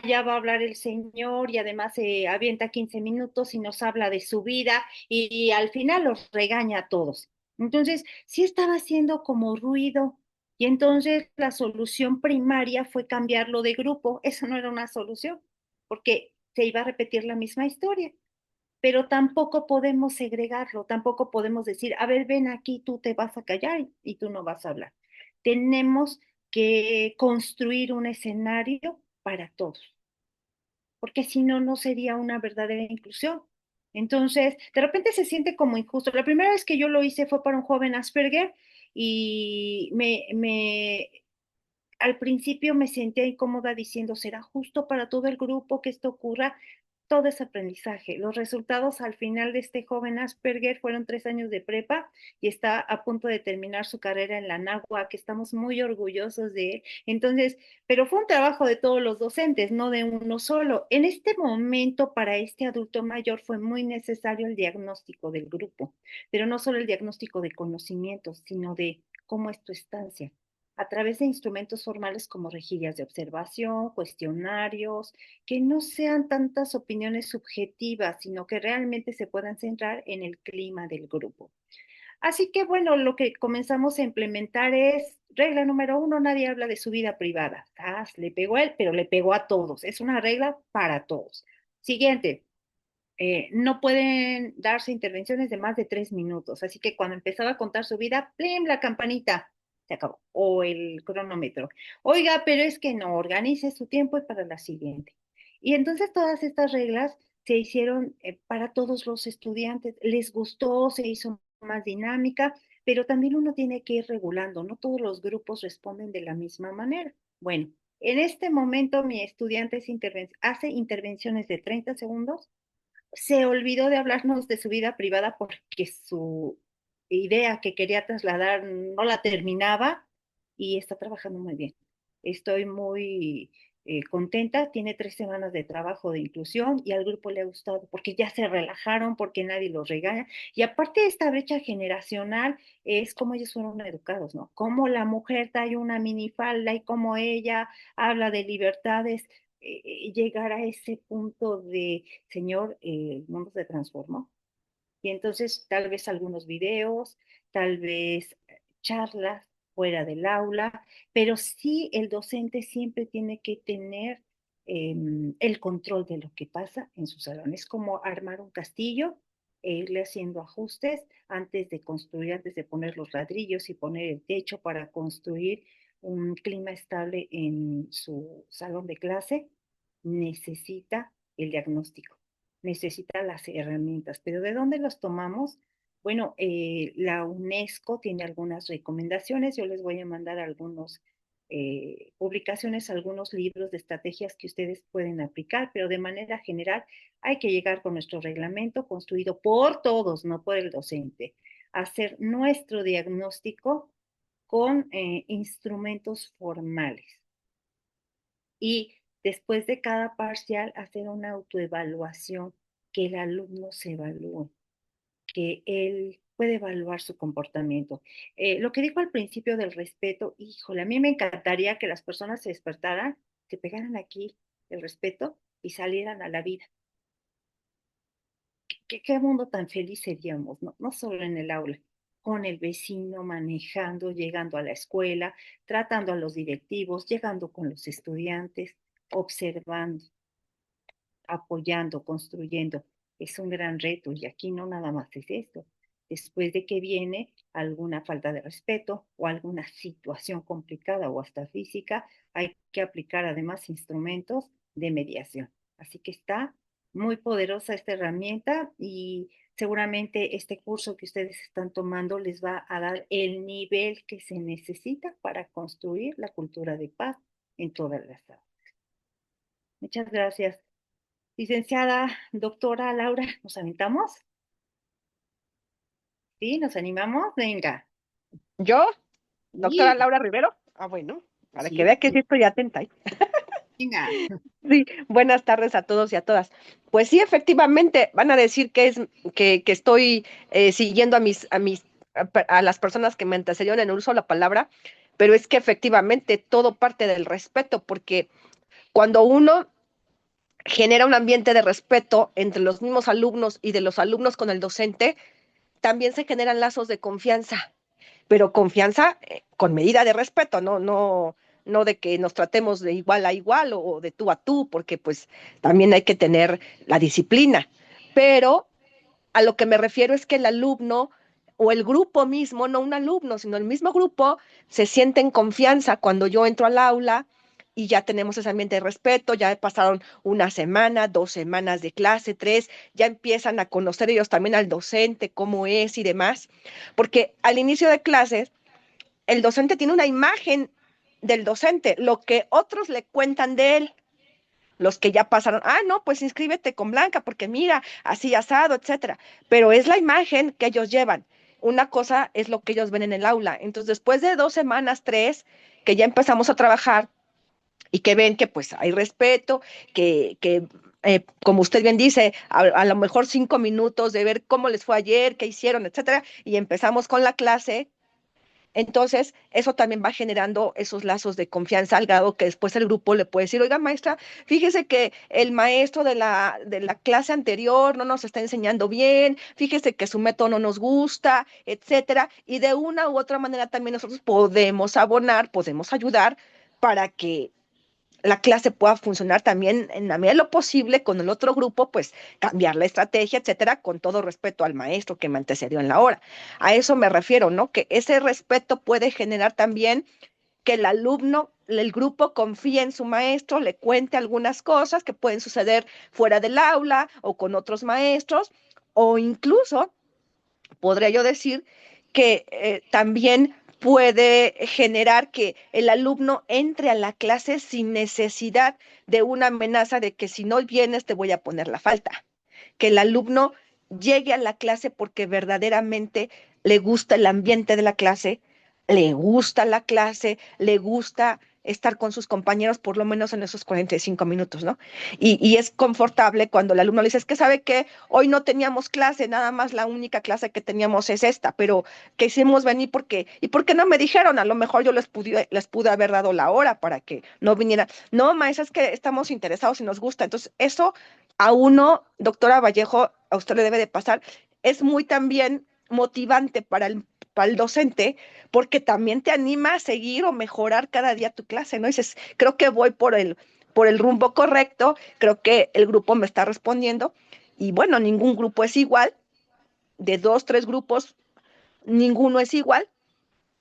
Ya va a hablar el señor y además se avienta 15 minutos y nos habla de su vida y al final los regaña a todos. Entonces, sí estaba haciendo como ruido. Y entonces la solución primaria fue cambiarlo de grupo. Eso no era una solución, porque se iba a repetir la misma historia. Pero tampoco podemos segregarlo, tampoco podemos decir, a ver, ven aquí, tú te vas a callar y tú no vas a hablar. Tenemos que construir un escenario para todos, porque si no, no sería una verdadera inclusión. Entonces, de repente se siente como injusto. La primera vez que yo lo hice fue para un joven Asperger y al principio me sentía incómoda diciendo, ¿será justo para todo el grupo que esto ocurra? Todo ese aprendizaje. Los resultados al final de este joven Asperger fueron 3 años de prepa y está a punto de terminar su carrera en la NAGUA, que estamos muy orgullosos de él. Entonces, pero fue un trabajo de todos los docentes, no de uno solo. En este momento, para este adulto mayor, fue muy necesario el diagnóstico del grupo, pero no solo el diagnóstico de conocimientos, sino de cómo es tu estancia a través de instrumentos formales como rejillas de observación, cuestionarios, que no sean tantas opiniones subjetivas, sino que realmente se puedan centrar en el clima del grupo. Así que bueno, lo que comenzamos a implementar es, regla número 1, nadie habla de su vida privada. Le pegó a él, pero le pegó a todos. Es una regla para todos. Siguiente, no pueden darse intervenciones de más de 3 minutos. Así que cuando empezaba a contar su vida, ¡plim! La campanita, se acabó. O el cronómetro. Oiga, pero es que no, organice su tiempo y para la siguiente. Y entonces todas estas reglas se hicieron para todos los estudiantes. Les gustó, se hizo más dinámica, pero también uno tiene que ir regulando. No todos los grupos responden de la misma manera. Bueno, en este momento mi estudiante hace intervenciones de 30 segundos, se olvidó de hablarnos de su vida privada porque su idea que quería trasladar no la terminaba y está trabajando muy bien. Estoy muy contenta, tiene 3 semanas de trabajo de inclusión y al grupo le ha gustado porque ya se relajaron, porque nadie los regaña. Y aparte de esta brecha generacional, es como ellos fueron educados, ¿no? Como la mujer trae una minifalda y como ella habla de libertades, llegar a ese punto de señor, el mundo se transformó. Y entonces tal vez algunos videos, tal vez charlas fuera del aula, pero sí el docente siempre tiene que tener el control de lo que pasa en su salón. Es como armar un castillo e irle haciendo ajustes antes de construir, antes de poner los ladrillos y poner el techo para construir un clima estable en su salón de clase. Necesita el diagnóstico, necesita las herramientas, pero ¿de dónde los tomamos? Bueno, la UNESCO tiene algunas recomendaciones, yo les voy a mandar algunas publicaciones, algunos libros de estrategias que ustedes pueden aplicar, pero de manera general hay que llegar con nuestro reglamento construido por todos, no por el docente, hacer nuestro diagnóstico con instrumentos formales y después de cada parcial hacer una autoevaluación, que el alumno se evalúe, que él puede evaluar su comportamiento. Lo que dijo al principio del respeto, híjole, a mí me encantaría que las personas se despertaran, se pegaran aquí el respeto y salieran a la vida. ¿Qué mundo tan feliz seríamos? ¿No? No solo en el aula, con el vecino, manejando, llegando a la escuela, tratando a los directivos, llegando con los estudiantes, observando, apoyando, construyendo. Es un gran reto y aquí no nada más es esto. Después de que viene alguna falta de respeto o alguna situación complicada o hasta física, hay que aplicar además instrumentos de mediación. Así que está muy poderosa esta herramienta y seguramente este curso que ustedes están tomando les va a dar el nivel que se necesita para construir la cultura de paz en todas las aulas. Muchas gracias. Licenciada, doctora Laura, ¿nos aventamos? ¿Sí? ¿Nos animamos? Venga. ¿Yo? Doctora Sí, Laura Rivero. Ah, bueno, para que sí, vea que sí estoy atenta ahí. venga. Sí, buenas tardes a todos y a todas. Pues sí, efectivamente, van a decir que estoy siguiendo a las personas que me antecedieron en el uso de la palabra, pero es que efectivamente todo parte del respeto, porque cuando uno genera un ambiente de respeto entre los mismos alumnos y de los alumnos con el docente, también se generan lazos de confianza, pero confianza con medida de respeto, no de que nos tratemos de igual a igual o de tú a tú, porque pues también hay que tener la disciplina. Pero a lo que me refiero es que el alumno o el grupo mismo, no un alumno, sino el mismo grupo, se siente en confianza cuando yo entro al aula y ya tenemos ese ambiente de respeto, ya pasaron una semana, 2 semanas de clase, 3, ya empiezan a conocer ellos también al docente, cómo es y demás, porque al inicio de clases, el docente tiene una imagen del docente, lo que otros le cuentan de él, los que ya pasaron, no, pues inscríbete con Blanca, porque mira, así asado, etcétera. Pero es la imagen que ellos llevan. Una cosa es lo que ellos ven en el aula. Entonces, después de 2 semanas, 3, que ya empezamos a trabajar y que ven que pues hay respeto, que como usted bien dice, a lo mejor 5 minutos de ver cómo les fue ayer, qué hicieron, etcétera, y empezamos con la clase. Entonces, eso también va generando esos lazos de confianza al grado que después el grupo le puede decir, oiga, maestra, fíjese que el maestro de la clase anterior no nos está enseñando bien, fíjese que su método no nos gusta, etcétera. Y de una u otra manera también nosotros podemos abonar, podemos ayudar para que la clase pueda funcionar también en la medida de lo posible con el otro grupo, pues cambiar la estrategia, etcétera, con todo respeto al maestro que me antecedió en la hora. A eso me refiero, ¿no? Que ese respeto puede generar también que el alumno, el grupo confíe en su maestro, le cuente algunas cosas que pueden suceder fuera del aula o con otros maestros, o incluso podría yo decir que también puede generar que el alumno entre a la clase sin necesidad de una amenaza de que si no vienes te voy a poner la falta. Que el alumno llegue a la clase porque verdaderamente le gusta el ambiente de la clase, le gusta estar con sus compañeros por lo menos en esos 45 minutos, ¿no? Y es confortable cuando el alumno le dice, es que sabe que hoy no teníamos clase, nada más la única clase que teníamos es esta, pero que hicimos venir porque, ¿y por qué no me dijeron? A lo mejor yo les pude haber dado la hora para que no vinieran. No, maestra, es que estamos interesados y nos gusta. Entonces, eso a uno, doctora Vallejo, a usted le debe de pasar, es muy también motivante para el docente, porque también te anima a seguir o mejorar cada día tu clase, ¿no? Dices, creo que voy por el rumbo correcto, creo que el grupo me está respondiendo, y bueno, ningún grupo es igual, de 2, 3 grupos, ninguno es igual,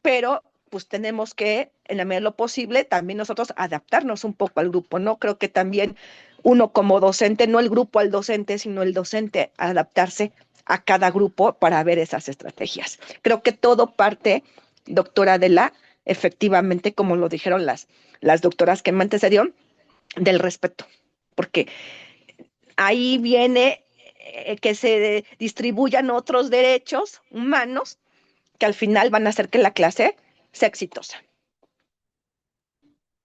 pero pues tenemos que, en la medida de lo posible, también nosotros adaptarnos un poco al grupo, ¿no? Creo que también uno como docente, no el grupo al docente, sino el docente adaptarse a cada grupo para ver esas estrategias. Creo que todo parte, doctora Adela, efectivamente, como lo dijeron las doctoras que me antecedieron, del respeto, porque ahí viene que se distribuyan otros derechos humanos que al final van a hacer que la clase sea exitosa.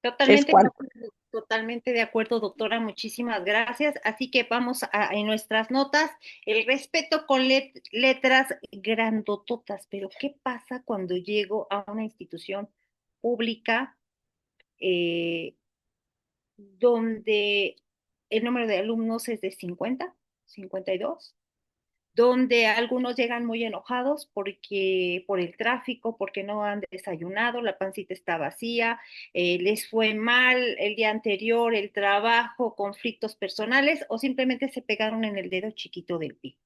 Es Totalmente de cuanto. acuerdo, totalmente de acuerdo, doctora. Muchísimas gracias. Así que vamos en nuestras notas, el respeto con letras grandototas. Pero ¿qué pasa cuando llego a una institución pública eh, donde el número de alumnos es de 50, 52, donde algunos llegan muy enojados porque por el tráfico, porque no han desayunado, la pancita está vacía, les fue mal el día anterior, el trabajo, conflictos personales o simplemente se pegaron en el dedo chiquito del pie?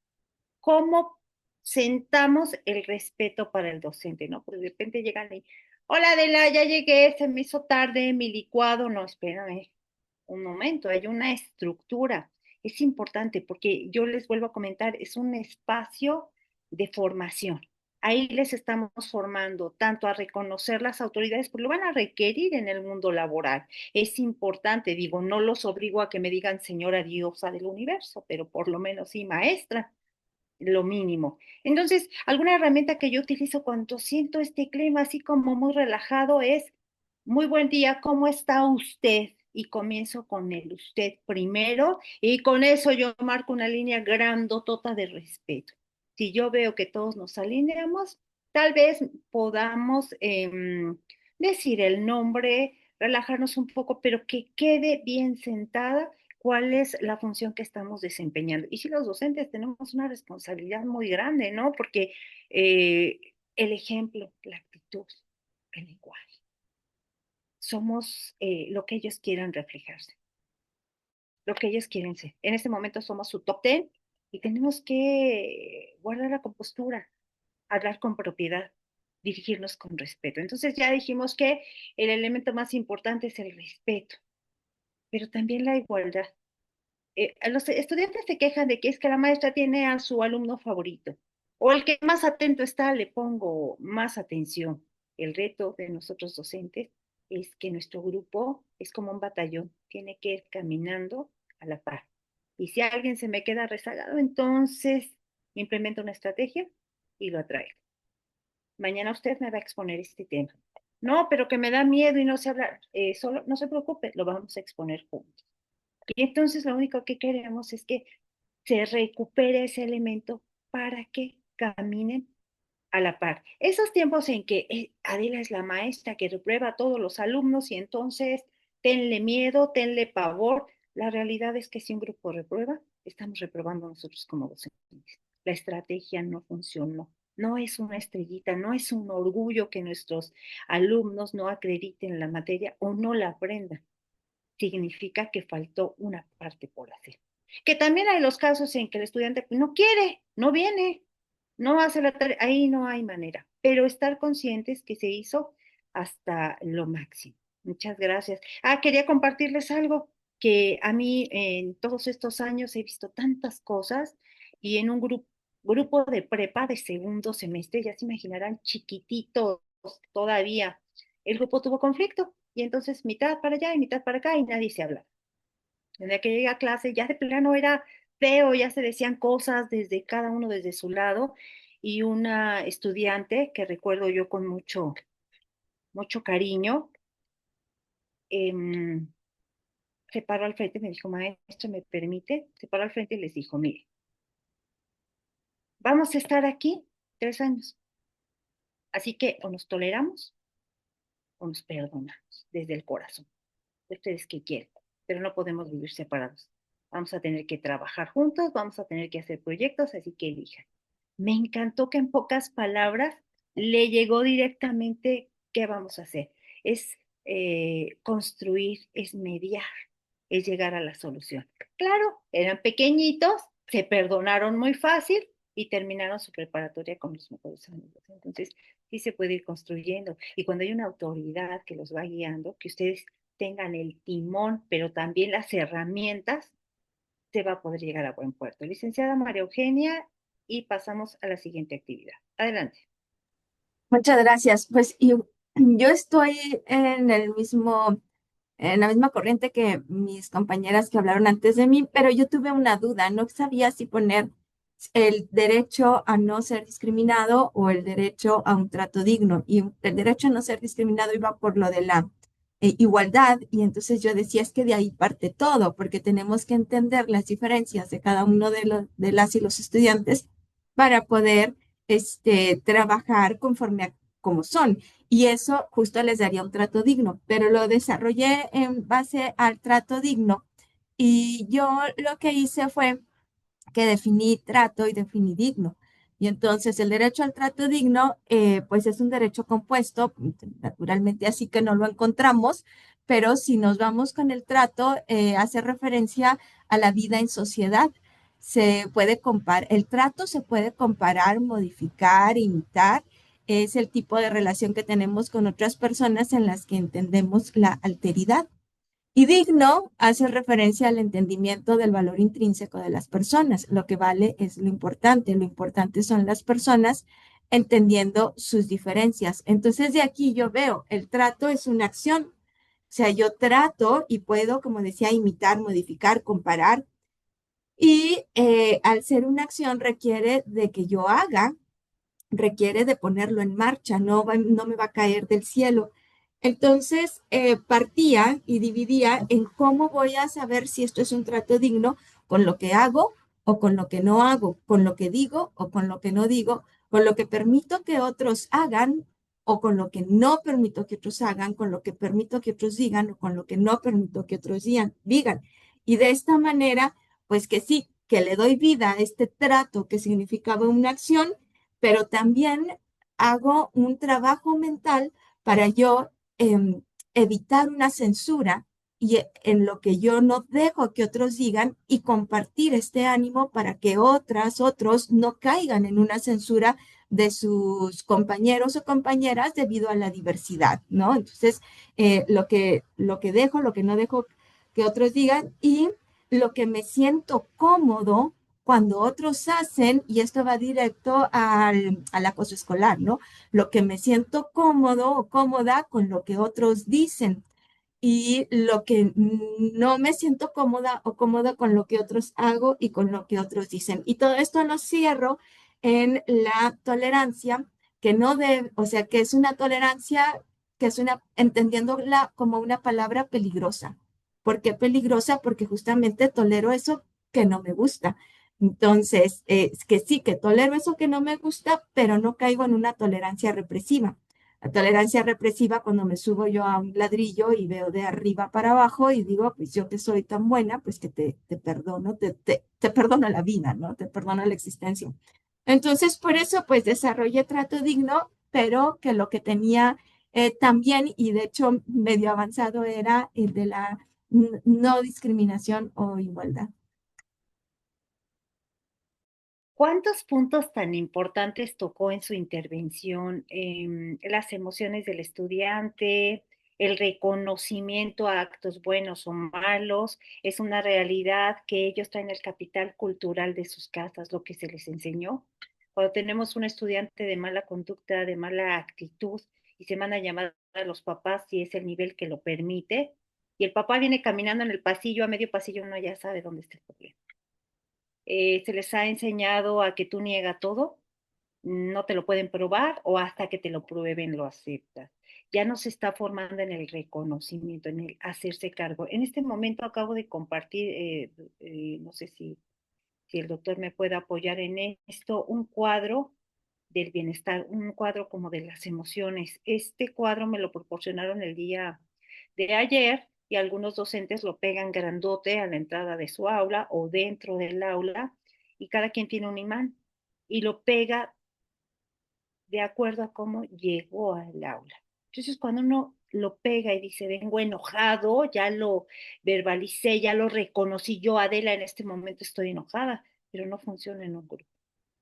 ¿Cómo sentamos el respeto para el docente, no? Porque de repente llegan y, hola Adela, ya llegué, se me hizo tarde, mi licuado, no, espérame un momento, hay una estructura. Es importante porque yo les vuelvo a comentar, es un espacio de formación. Ahí les estamos formando tanto a reconocer las autoridades, porque lo van a requerir en el mundo laboral. Es importante, digo, no los obligo a que me digan señora diosa del universo, pero por lo menos sí maestra, lo mínimo. Entonces, alguna herramienta que yo utilizo cuando siento este clima así como muy relajado es, muy buen día, ¿cómo está usted? Y comienzo con el usted primero y con eso yo marco una línea grandotota de respeto. Si yo veo que todos nos alineamos, tal vez podamos decir el nombre, relajarnos un poco, pero que quede bien sentada cuál es la función que estamos desempeñando. Y si los docentes tenemos una responsabilidad muy grande, ¿no? Porque el ejemplo, la actitud, el lenguaje, somos lo que ellos quieran reflejarse, lo que ellos quieren ser. En este momento somos su top 10 y tenemos que guardar la compostura, hablar con propiedad, dirigirnos con respeto. Entonces ya dijimos que el elemento más importante es el respeto, pero también la igualdad. Los estudiantes se quejan de que es que la maestra tiene a su alumno favorito, o el que más atento está, le pongo más atención. El reto de nosotros docentes es que nuestro grupo es como un batallón, tiene que ir caminando a la par. Y si alguien se me queda rezagado, entonces implemento una estrategia y lo atraigo. Mañana usted me va a exponer este tema. No, pero que me da miedo y no sé hablar. Solo no se preocupe, lo vamos a exponer juntos. Y entonces lo único que queremos es que se recupere ese elemento para que caminen a la par. Esos tiempos en que Adela es la maestra que reprueba a todos los alumnos y entonces tenle miedo, tenle pavor. La realidad es que si un grupo reprueba, estamos reprobando nosotros como docentes. La estrategia no funcionó. No es una estrellita, no es un orgullo que nuestros alumnos no acrediten la materia o no la aprendan. Significa que faltó una parte por hacer. Que también hay los casos en que el estudiante no quiere, no viene, no hace la tarea, ahí no hay manera, pero estar conscientes que se hizo hasta lo máximo. Muchas gracias. Quería compartirles algo que a mí en todos estos años he visto tantas cosas y en un grupo de prepa de segundo semestre, ya se imaginarán, chiquititos todavía, el grupo tuvo conflicto y entonces mitad para allá y mitad para acá y nadie se habla. Desde que llegué a clase ya de plano era feo, ya se decían cosas desde cada uno desde su lado y una estudiante que recuerdo yo con mucho cariño, eh, se paró al frente y me dijo, maestro, ¿me permite? Se paró al frente y les dijo, mire, vamos a estar aquí 3 años, así que o nos toleramos o nos perdonamos desde el corazón. Ustedes qué quieren, pero no podemos vivir separados. Vamos a tener que trabajar juntos, vamos a tener que hacer proyectos, así que elijan. Me encantó que en pocas palabras le llegó directamente qué vamos a hacer. Es construir, es mediar, es llegar a la solución. Claro, eran pequeñitos, se perdonaron muy fácil y terminaron su preparatoria con los mejores amigos. Entonces, sí se puede ir construyendo. Y cuando hay una autoridad que los va guiando, que ustedes tengan el timón, pero también las herramientas, se va a poder llegar a buen puerto. Licenciada María Eugenia, y pasamos a la siguiente actividad. Adelante. Muchas gracias. Pues yo estoy en la misma corriente que mis compañeras que hablaron antes de mí, pero yo tuve una duda. No sabía si poner el derecho a no ser discriminado o el derecho a un trato digno. Y el derecho a no ser discriminado iba por lo de la igualdad. Y entonces yo decía, es que de ahí parte todo, porque tenemos que entender las diferencias de cada uno de las y los estudiantes para poder trabajar conforme a como son. Y eso justo les daría un trato digno, pero lo desarrollé en base al trato digno. Y yo lo que hice fue que definí trato y definí digno. Y entonces el derecho al trato digno, pues es un derecho compuesto, naturalmente así que no lo encontramos, pero si nos vamos con el trato, hace referencia a la vida en sociedad. El trato se puede comparar, modificar, imitar. Es el tipo de relación que tenemos con otras personas en las que entendemos la alteridad. Y digno hace referencia al entendimiento del valor intrínseco de las personas. Lo que vale es lo importante son las personas entendiendo sus diferencias. Entonces de aquí yo veo, el trato es una acción. O sea, yo trato y puedo, como decía, imitar, modificar, comparar. Y al ser una acción requiere de que yo haga, requiere de ponerlo en marcha, no me va a caer del cielo. Entonces, partía y dividía en cómo voy a saber si esto es un trato digno con lo que hago o con lo que no hago, con lo que digo o con lo que no digo, con lo que permito que otros hagan o con lo que no permito que otros hagan, con lo que permito que otros digan o con lo que no permito que otros digan. Y de esta manera, pues que sí, que le doy vida a este trato que significaba una acción, pero también hago un trabajo mental para yo evitar una censura y en lo que yo no dejo que otros digan y compartir este ánimo para que otros no caigan en una censura de sus compañeros o compañeras debido a la diversidad, ¿no? Entonces, lo que dejo, lo que no dejo que otros digan y lo que me siento cómodo cuando otros hacen, y esto va directo al acoso escolar, ¿no? Lo que me siento cómodo o cómoda con lo que otros dicen y lo que no me siento cómoda o cómoda con lo que otros hago y con lo que otros dicen. Y todo esto lo cierro en la tolerancia, que no debe, o sea, que es una tolerancia, que es una, entendiéndola como una palabra peligrosa. ¿Por qué peligrosa? Porque justamente tolero eso que no me gusta. Entonces, es que sí, que tolero eso que no me gusta, pero no caigo en una tolerancia represiva. La tolerancia represiva cuando me subo yo a un ladrillo y veo de arriba para abajo y digo, pues yo que soy tan buena, pues que te perdono, te perdono la vida, ¿no? Te perdono la existencia. Entonces, por eso, pues desarrollé trato digno, pero que lo que tenía también, y de hecho medio avanzado, era el de la no discriminación o igualdad. ¿Cuántos puntos tan importantes tocó en su intervención? Las emociones del estudiante, el reconocimiento a actos buenos o malos, es una realidad que ellos traen el capital cultural de sus casas, lo que se les enseñó. Cuando tenemos un estudiante de mala conducta, de mala actitud, y se manda a llamar a los papás si es el nivel que lo permite, y el papá viene caminando en el pasillo, a medio pasillo uno ya sabe dónde está el problema. Se les ha enseñado a que tú niegas todo, no te lo pueden probar o hasta que te lo prueben lo aceptas. Ya no se está formando en el reconocimiento, en el hacerse cargo. En este momento acabo de compartir, no sé si el doctor me puede apoyar en esto, un cuadro del bienestar, un cuadro como de las emociones. Este cuadro me lo proporcionaron el día de ayer y algunos docentes lo pegan grandote a la entrada de su aula o dentro del aula y cada quien tiene un imán y lo pega de acuerdo a cómo llegó al aula. Entonces, cuando uno lo pega y dice, vengo enojado, ya lo verbalicé, ya lo reconocí, yo, Adela, en este momento estoy enojada, pero no funciona en un grupo.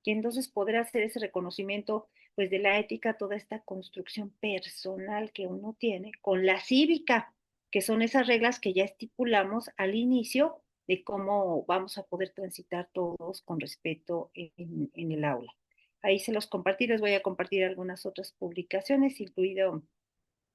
Y entonces poder hacer ese reconocimiento, pues, de la ética, toda esta construcción personal que uno tiene con la cívica, que son esas reglas que ya estipulamos al inicio de cómo vamos a poder transitar todos con respeto en el aula. Ahí se los compartí, les voy a compartir algunas otras publicaciones, incluido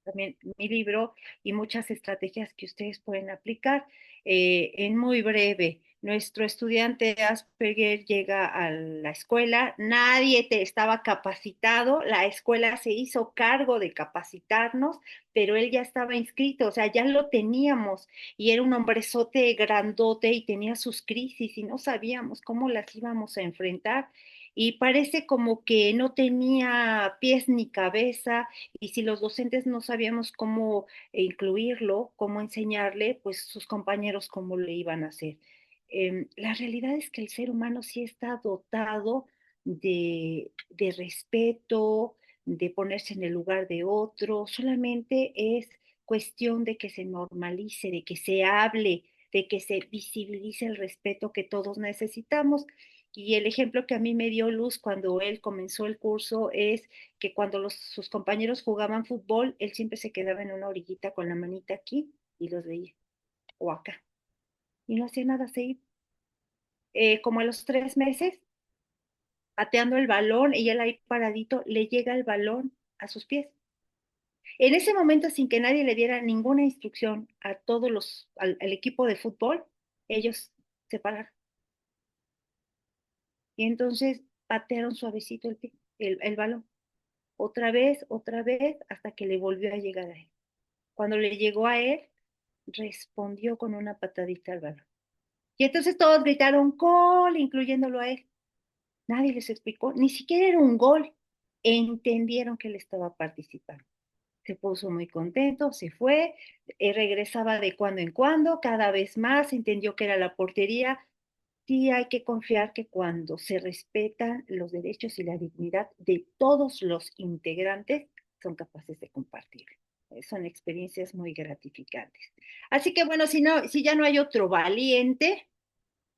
también mi libro y muchas estrategias que ustedes pueden aplicar. En muy breve, nuestro estudiante Asperger llega a la escuela, nadie estaba capacitado, la escuela se hizo cargo de capacitarnos, pero él ya estaba inscrito, o sea, ya lo teníamos y era un hombrezote grandote y tenía sus crisis y no sabíamos cómo las íbamos a enfrentar. Y parece como que no tenía pies ni cabeza, y si los docentes no sabíamos cómo incluirlo, cómo enseñarle, pues sus compañeros cómo le iban a hacer. La realidad es que el ser humano sí está dotado de respeto, de ponerse en el lugar de otro, solamente es cuestión de que se normalice, de que se hable, de que se visibilice el respeto que todos necesitamos. Y el ejemplo que a mí me dio Luz cuando él comenzó el curso es que cuando sus compañeros jugaban fútbol, él siempre se quedaba en una orillita con la manita aquí y los veía, o acá, y no hacía nada, se iba. Como a los 3 meses, pateando el balón y él ahí paradito, le llega el balón a sus pies. En ese momento, sin que nadie le diera ninguna instrucción a todos al equipo de fútbol, ellos se pararon. Y entonces patearon suavecito el balón. Otra vez, hasta que le volvió a llegar a él. Cuando le llegó a él, respondió con una patadita al balón. Y entonces todos gritaron gol, incluyéndolo a él. Nadie les explicó, ni siquiera era un gol, entendieron que él estaba participando. Se puso muy contento, se fue, regresaba de cuando en cuando, cada vez más, entendió que era la portería. Sí hay que confiar que cuando se respetan los derechos y la dignidad de todos los integrantes, son capaces de compartir. Son experiencias muy gratificantes. Así que bueno, si ya no hay otro valiente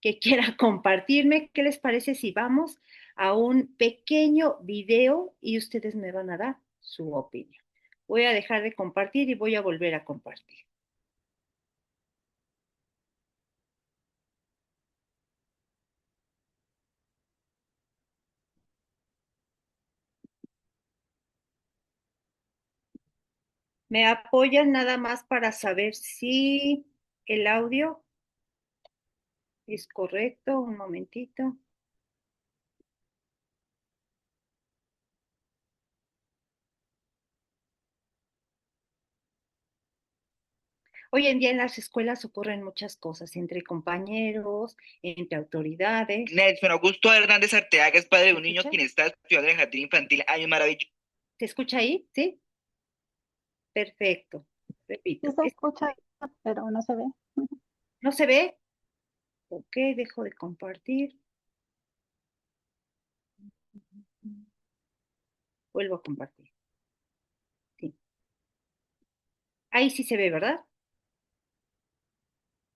que quiera compartirme, ¿qué les parece si vamos a un pequeño video y ustedes me van a dar su opinión? Voy a dejar de compartir y voy a volver a compartir. ¿Me apoyan nada más para saber si el audio es correcto? Un momentito. Hoy en día en las escuelas ocurren muchas cosas, entre compañeros, entre autoridades. Nelson Augusto Hernández Arteaga es padre de un ¿Se niño escucha? quien está estudiando en el jardín infantil Año Maravilloso. ¿Se escucha ahí? ¿Sí? Perfecto. Sí Repito. se escucha, pero no se ve. ¿No se ve? Ok, dejo de compartir. Vuelvo a compartir. Sí. Ahí sí se ve, ¿verdad?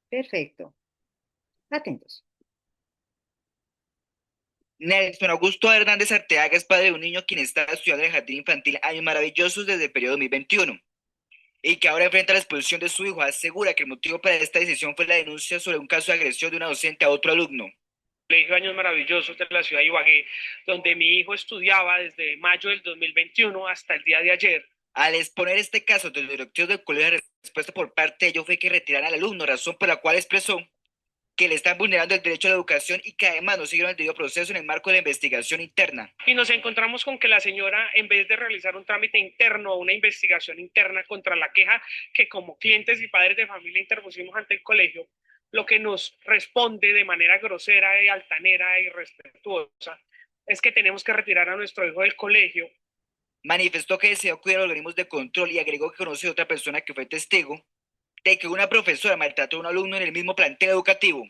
Perfecto. Atentos. Nelson Augusto Hernández Arteaga es padre de un niño quien está estudiando en el jardín infantil Años Maravillosos desde el periodo 2021 y que ahora enfrenta la expulsión de su hijo. Asegura que el motivo para esta decisión fue la denuncia sobre un caso de agresión de una docente a otro alumno. Colegio Años Maravillosos de la ciudad de Ibagué, donde mi hijo estudiaba desde mayo del 2021 hasta el día de ayer. Al exponer este caso del directivo del colegio, la respuesta por parte de ellos fue que retiraran al alumno, razón por la cual expresó que le están vulnerando el derecho a la educación y que además no siguieron el debido proceso en el marco de la investigación interna. Y nos encontramos con que la señora, en vez de realizar un trámite interno o una investigación interna contra la queja que como clientes y padres de familia interpusimos ante el colegio, lo que nos responde de manera grosera y altanera e irrespetuosa es que tenemos que retirar a nuestro hijo del colegio. Manifestó que deseó acudir a organismos de control y agregó que conoce a otra persona que fue testigo de que una profesora maltrató a un alumno en el mismo plantel educativo.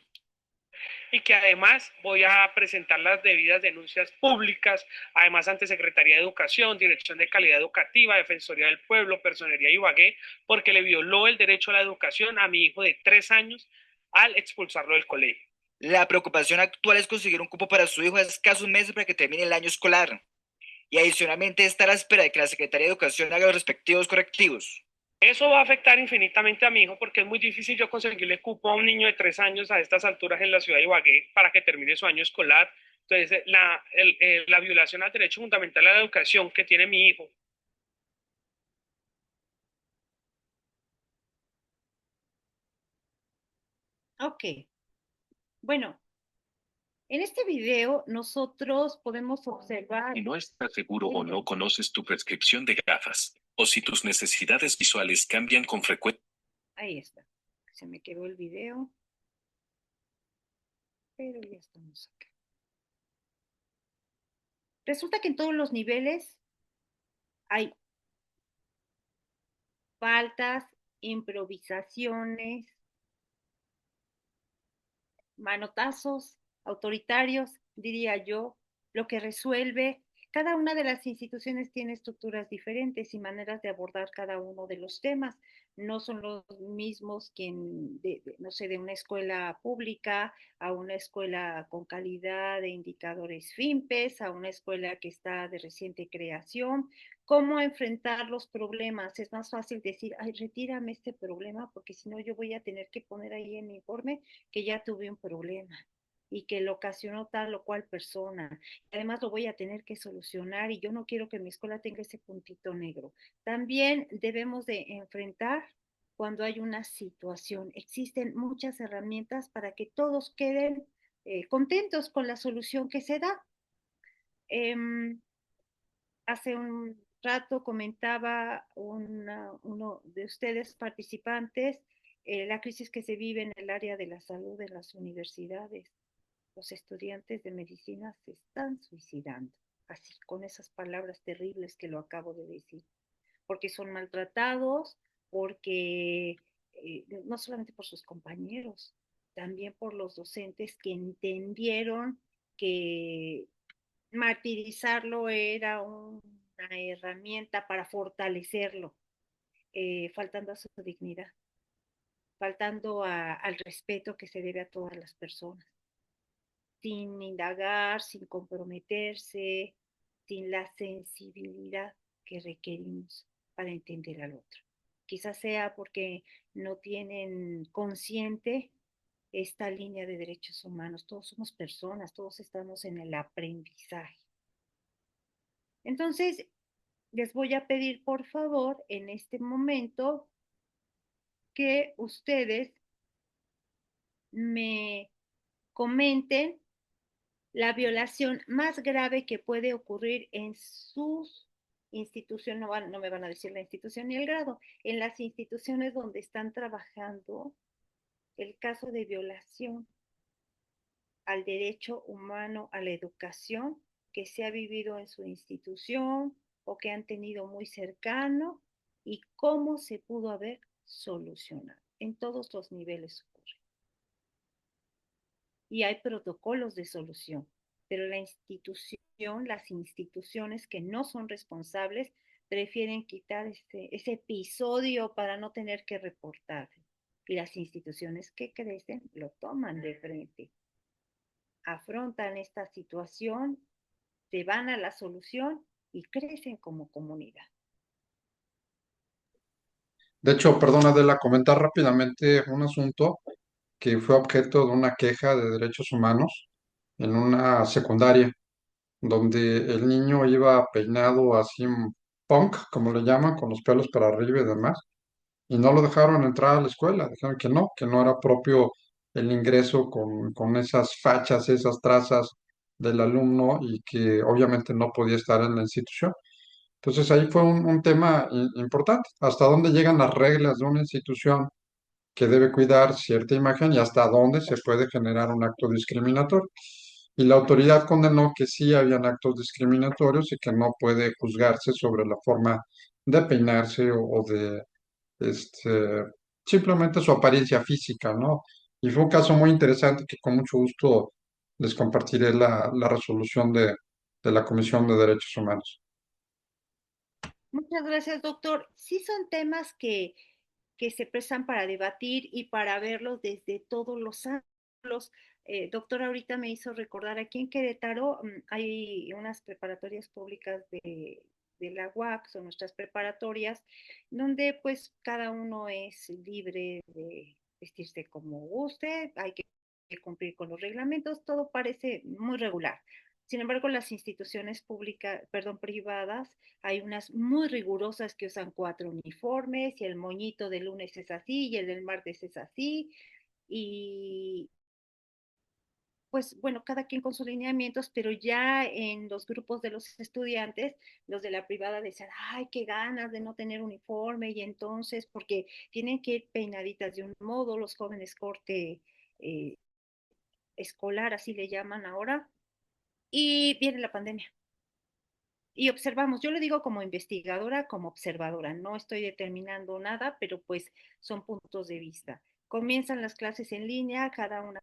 Y que además voy a presentar las debidas denuncias públicas, además ante Secretaría de Educación, Dirección de Calidad Educativa, Defensoría del Pueblo, Personería Ibagué, porque le violó el derecho a la educación a mi hijo de 3 años al expulsarlo del colegio. La preocupación actual es conseguir un cupo para su hijo a escasos meses para que termine el año escolar y adicionalmente estar a la espera de que la Secretaría de Educación haga los respectivos correctivos. Eso va a afectar infinitamente a mi hijo porque es muy difícil yo conseguirle cupo a un niño de 3 años a estas alturas en la ciudad de Ibagué para que termine su año escolar. Entonces, la violación al derecho fundamental a la educación que tiene mi hijo. Ok. Bueno, en este video nosotros podemos observar. Si no estás seguro o no conoces tu prescripción de gafas, o si tus necesidades visuales cambian con frecuencia. Ahí está. Se me quedó el video. Pero ya estamos acá. Resulta que en todos los niveles hay faltas, improvisaciones, manotazos autoritarios, diría yo, lo que resuelve. Cada una de las instituciones tiene estructuras diferentes y maneras de abordar cada uno de los temas. No son los mismos quien, no sé, de una escuela pública a una escuela con calidad de indicadores FIMPES, a una escuela que está de reciente creación. ¿Cómo enfrentar los problemas? Es más fácil decir, ay, retírame este problema, porque si no yo voy a tener que poner ahí en mi informe que ya tuve un problema y que lo ocasionó tal o cual persona. Además lo voy a tener que solucionar y yo no quiero que mi escuela tenga ese puntito negro. También debemos de enfrentar cuando hay una situación. Existen muchas herramientas para que todos queden contentos con la solución que se da. Hace un rato comentaba uno de ustedes participantes la crisis que se vive en el área de la salud en las universidades. Los estudiantes de medicina se están suicidando así, con esas palabras terribles que lo acabo de decir, porque son maltratados, porque no solamente por sus compañeros, también por los docentes que entendieron que martirizarlo era una herramienta para fortalecerlo, faltando a su dignidad, faltando al respeto que se debe a todas las personas, sin indagar, sin comprometerse, sin la sensibilidad que requerimos para entender al otro. Quizás sea porque no tienen consciente esta línea de derechos humanos. Todos somos personas, todos estamos en el aprendizaje. Entonces, les voy a pedir, por favor, en este momento, que ustedes me comenten la violación más grave que puede ocurrir en sus instituciones, no me van a decir la institución ni el grado, en las instituciones donde están trabajando, el caso de violación al derecho humano a la educación que se ha vivido en su institución o que han tenido muy cercano y cómo se pudo haber solucionado. En todos los niveles ocurre. Y hay protocolos de solución, pero la institución, las instituciones que no son responsables prefieren quitar ese episodio para no tener que reportar. Y las instituciones que crecen lo toman de frente, afrontan esta situación, se van a la solución y crecen como comunidad. De hecho, perdona, Adela, comentar rápidamente un asunto que fue objeto de una queja de derechos humanos en una secundaria, donde el niño iba peinado así punk, como le llaman, con los pelos para arriba y demás, y no lo dejaron entrar a la escuela, dijeron que no era propio el ingreso con esas fachas, esas trazas del alumno y que obviamente no podía estar en la institución. Entonces ahí fue un tema importante, hasta dónde llegan las reglas de una institución que debe cuidar cierta imagen y hasta dónde se puede generar un acto discriminatorio. Y la autoridad condenó que sí habían actos discriminatorios y que no puede juzgarse sobre la forma de peinarse o de este, simplemente su apariencia física, ¿no? Y fue un caso muy interesante que con mucho gusto les compartiré la resolución de la Comisión de Derechos Humanos. Muchas gracias, doctor. Sí son temas que se prestan para debatir y para verlos desde todos los ángulos. Doctor, ahorita me hizo recordar, aquí en Querétaro hay unas preparatorias públicas de la UAC, son nuestras preparatorias, donde pues cada uno es libre de vestirse como guste, hay que cumplir con los reglamentos, todo parece muy regular. Sin embargo, las instituciones públicas, perdón, privadas, hay unas muy rigurosas que usan 4 uniformes y el moñito del lunes es así y el del martes es así. Y pues bueno, cada quien con sus lineamientos, pero ya en los grupos de los estudiantes, los de la privada decían, ay, qué ganas de no tener uniforme y entonces, porque tienen que ir peinaditas de un modo, los jóvenes corte escolar, así le llaman ahora, y viene la pandemia. Y observamos, yo le digo como investigadora, como observadora, no estoy determinando nada, pero pues son puntos de vista. Comienzan las clases en línea, cada una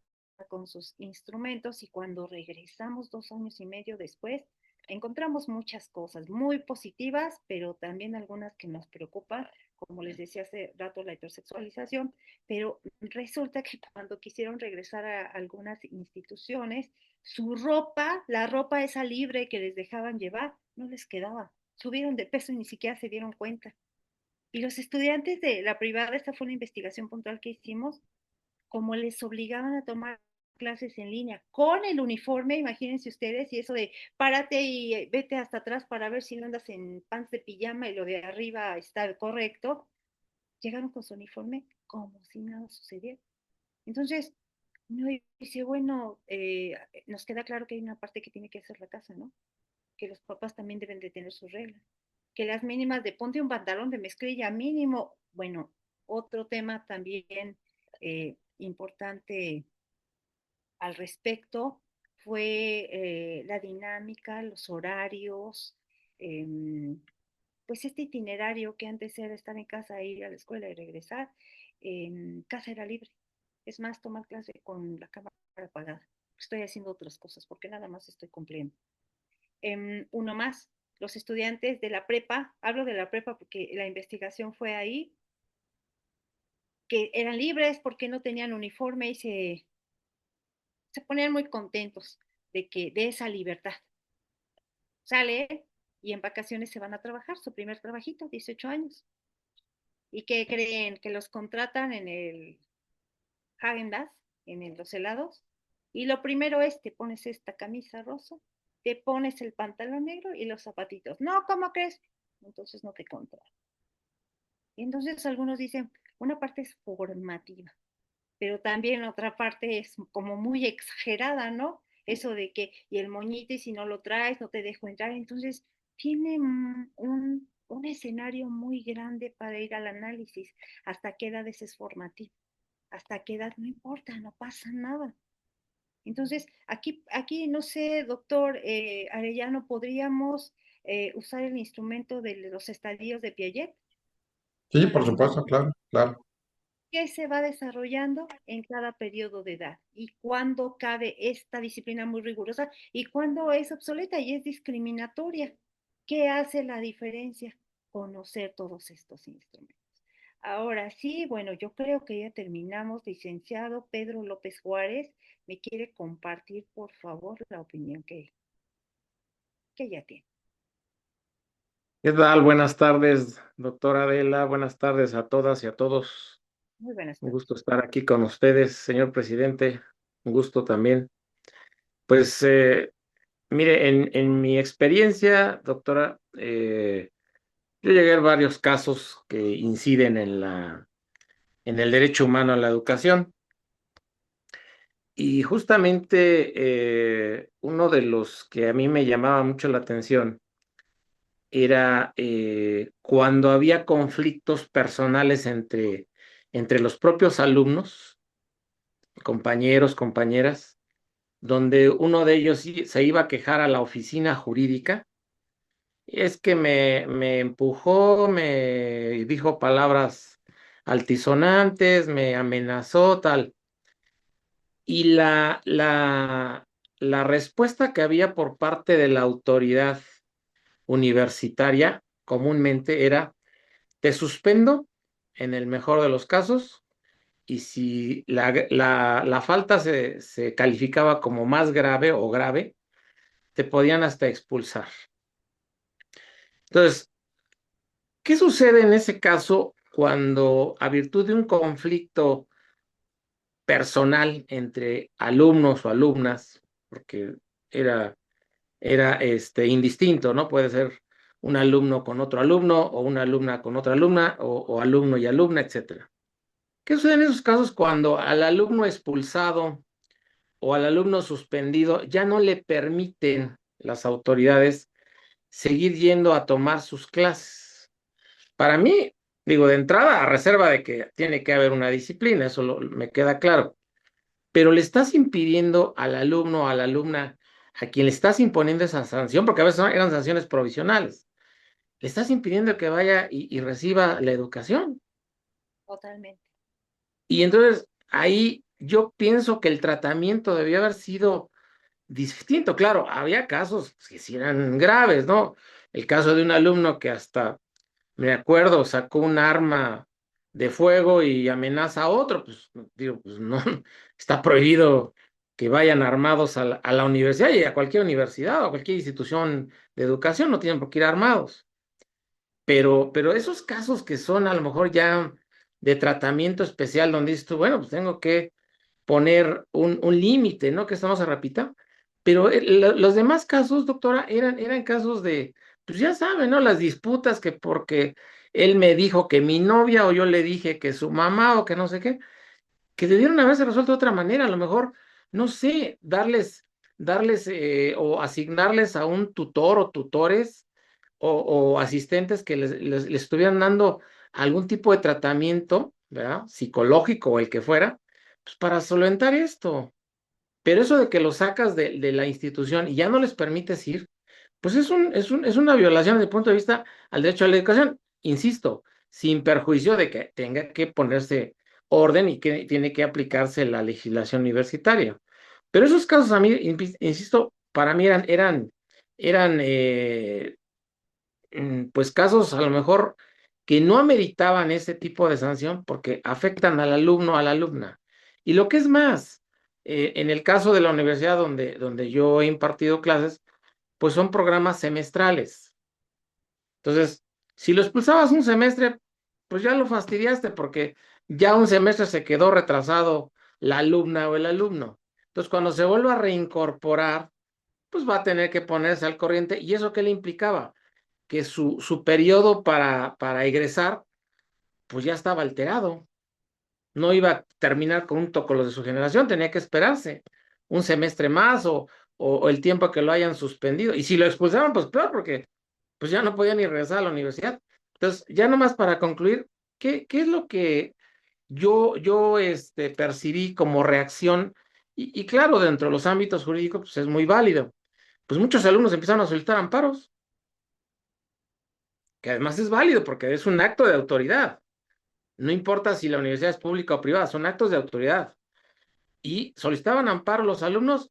con sus instrumentos y cuando regresamos 2 años y medio después, encontramos muchas cosas muy positivas, pero también algunas que nos preocupan, como les decía hace rato, la heterosexualización, pero resulta que cuando quisieron regresar a algunas instituciones, su ropa, la ropa esa libre que les dejaban llevar, no les quedaba. Subieron de peso y ni siquiera se dieron cuenta. Y los estudiantes de la privada, esta fue una investigación puntual que hicimos, como les obligaban a tomar clases en línea con el uniforme, imagínense ustedes, y eso de párate y vete hasta atrás para ver si no andas en pants de pijama y lo de arriba está correcto, llegaron con su uniforme como si nada sucediera. Entonces, uno dice, bueno, nos queda claro que hay una parte que tiene que hacer la casa, ¿no? Que los papás también deben de tener sus reglas. Que las mínimas de ponte un pantalón de mezclilla mínimo. Bueno, otro tema también importante al respecto fue la dinámica, los horarios, pues este itinerario que antes era estar en casa, ir a la escuela y regresar, en casa era libre. Es más, tomar clase con la cámara apagada. Estoy haciendo otras cosas porque nada más estoy cumpliendo. Uno más, los estudiantes de la prepa, hablo de la prepa porque la investigación fue ahí, que eran libres porque no tenían uniforme y se ponían muy contentos de esa libertad. Sale y en vacaciones se van a trabajar, su primer trabajito, 18 años. ¿Y qué creen? Que los contratan en el Häagen-Dazs, los helados, y lo primero es, te pones esta camisa rosa, te pones el pantalón negro y los zapatitos. No, ¿cómo crees? Entonces no te contratan. Y entonces algunos dicen, una parte es formativa, pero también otra parte es como muy exagerada, ¿no? Eso de que, y el moñito, y si no lo traes, no te dejo entrar. Entonces, tiene un escenario muy grande para ir al análisis. ¿Hasta qué edad es formativo? ¿Hasta qué edad? No importa, no pasa nada. Entonces, aquí no sé, doctor Arellano, ¿podríamos usar el instrumento de los estadios de Piaget? Sí, por supuesto, claro, claro. ¿Qué se va desarrollando en cada periodo de edad? ¿Y cuándo cabe esta disciplina muy rigurosa? ¿Y cuándo es obsoleta y es discriminatoria? ¿Qué hace la diferencia? Conocer todos estos instrumentos. Ahora sí, bueno, yo creo que ya terminamos. Licenciado Pedro López Juárez, ¿me quiere compartir, por favor, la opinión que ya tiene? ¿Qué tal? Buenas tardes, doctora Adela. Buenas tardes a todas y a todos. Muy buenas Un tardes. gusto estar aquí con ustedes, señor presidente. Un gusto también. Pues, mire, en mi experiencia, doctora, yo llegué a varios casos que inciden en el derecho humano a la educación. Y justamente uno de los que a mí me llamaba mucho la atención era cuando había conflictos personales entre los propios alumnos, compañeros, compañeras, donde uno de ellos se iba a quejar a la oficina jurídica. Es que me empujó, me dijo palabras altisonantes, me amenazó, tal. Y la respuesta que había por parte de la autoridad universitaria comúnmente era: te suspendo en el mejor de los casos, y si la falta se calificaba como más grave o grave, te podían hasta expulsar. Entonces, ¿qué sucede en ese caso cuando, a virtud de un conflicto personal entre alumnos o alumnas, porque era indistinto, ¿no? Puede ser un alumno con otro alumno, o una alumna con otra alumna, o alumno y alumna, etcétera? ¿Qué sucede en esos casos cuando al alumno expulsado o al alumno suspendido ya no le permiten las autoridades seguir yendo a tomar sus clases? Para mí, digo, de entrada, a reserva de que tiene que haber una disciplina, eso me queda claro, pero le estás impidiendo al alumno o a la alumna a quien le estás imponiendo esa sanción, porque a veces eran sanciones provisionales, le estás impidiendo que vaya y reciba la educación. Totalmente. Y entonces ahí yo pienso que el tratamiento debió haber sido distinto. Claro, había casos que sí eran graves, ¿no? El caso de un alumno que hasta, me acuerdo, sacó un arma de fuego y amenaza a otro. Pues digo, pues no, está prohibido que vayan armados a la universidad, y a cualquier universidad o a cualquier institución de educación, no tienen por qué ir armados. Pero esos casos que son a lo mejor ya de tratamiento especial, donde dices tú, bueno, pues tengo que poner un límite, ¿no? Que esto no se repita. Pero los demás casos, doctora, eran casos de, pues ya saben, ¿no? Las disputas, que porque él me dijo que mi novia, o yo le dije que su mamá, o que no sé qué, que debieron haberse resuelto de otra manera. A lo mejor, no sé, darles o asignarles a un tutor o tutores, o asistentes que les estuvieran dando algún tipo de tratamiento, ¿verdad? Psicológico o el que fuera, pues para solventar esto. Pero eso de que los sacas de la institución y ya no les permites ir, pues es una violación desde el punto de vista al derecho a la educación, insisto, sin perjuicio de que tenga que ponerse orden y que tiene que aplicarse la legislación universitaria. Pero esos casos a mí, insisto, para mí eran pues casos a lo mejor que no ameritaban ese tipo de sanción porque afectan al alumno, a la alumna. Y lo que es más, en el caso de la universidad donde yo he impartido clases, pues son programas semestrales. Entonces, si lo expulsabas un semestre, pues ya lo fastidiaste porque ya un semestre se quedó retrasado la alumna o el alumno. Entonces, cuando se vuelva a reincorporar, pues va a tener que ponerse al corriente. ¿Y eso qué le implicaba? Que su periodo para egresar, pues ya estaba alterado. No iba a terminar con los de su generación, tenía que esperarse un semestre más o el tiempo que lo hayan suspendido. Y si lo expulsaban, pues peor, porque pues ya no podía ni regresar a la universidad. Entonces, ya nomás para concluir, ¿qué es lo que yo percibí como reacción? Y claro, dentro de los ámbitos jurídicos, pues es muy válido. Pues muchos alumnos empezaron a solicitar amparos, que además es válido porque es un acto de autoridad. No importa si la universidad es pública o privada, son actos de autoridad. Y solicitaban amparo los alumnos,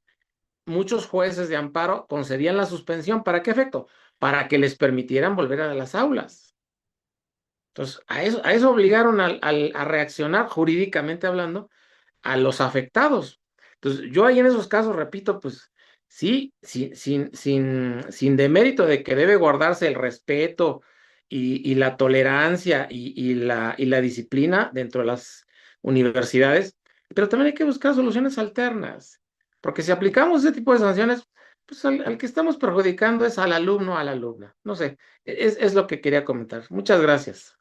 muchos jueces de amparo concedían la suspensión. ¿Para qué efecto? Para que les permitieran volver a las aulas. Entonces, a eso obligaron a reaccionar jurídicamente hablando a los afectados. Entonces, yo ahí en esos casos, repito, pues sí, sin demérito de que debe guardarse el respeto y la tolerancia y la disciplina dentro de las universidades, pero también hay que buscar soluciones alternas, porque si aplicamos ese tipo de sanciones, pues al que estamos perjudicando es al alumno, a la alumna. No sé, es lo que quería comentar. Muchas gracias.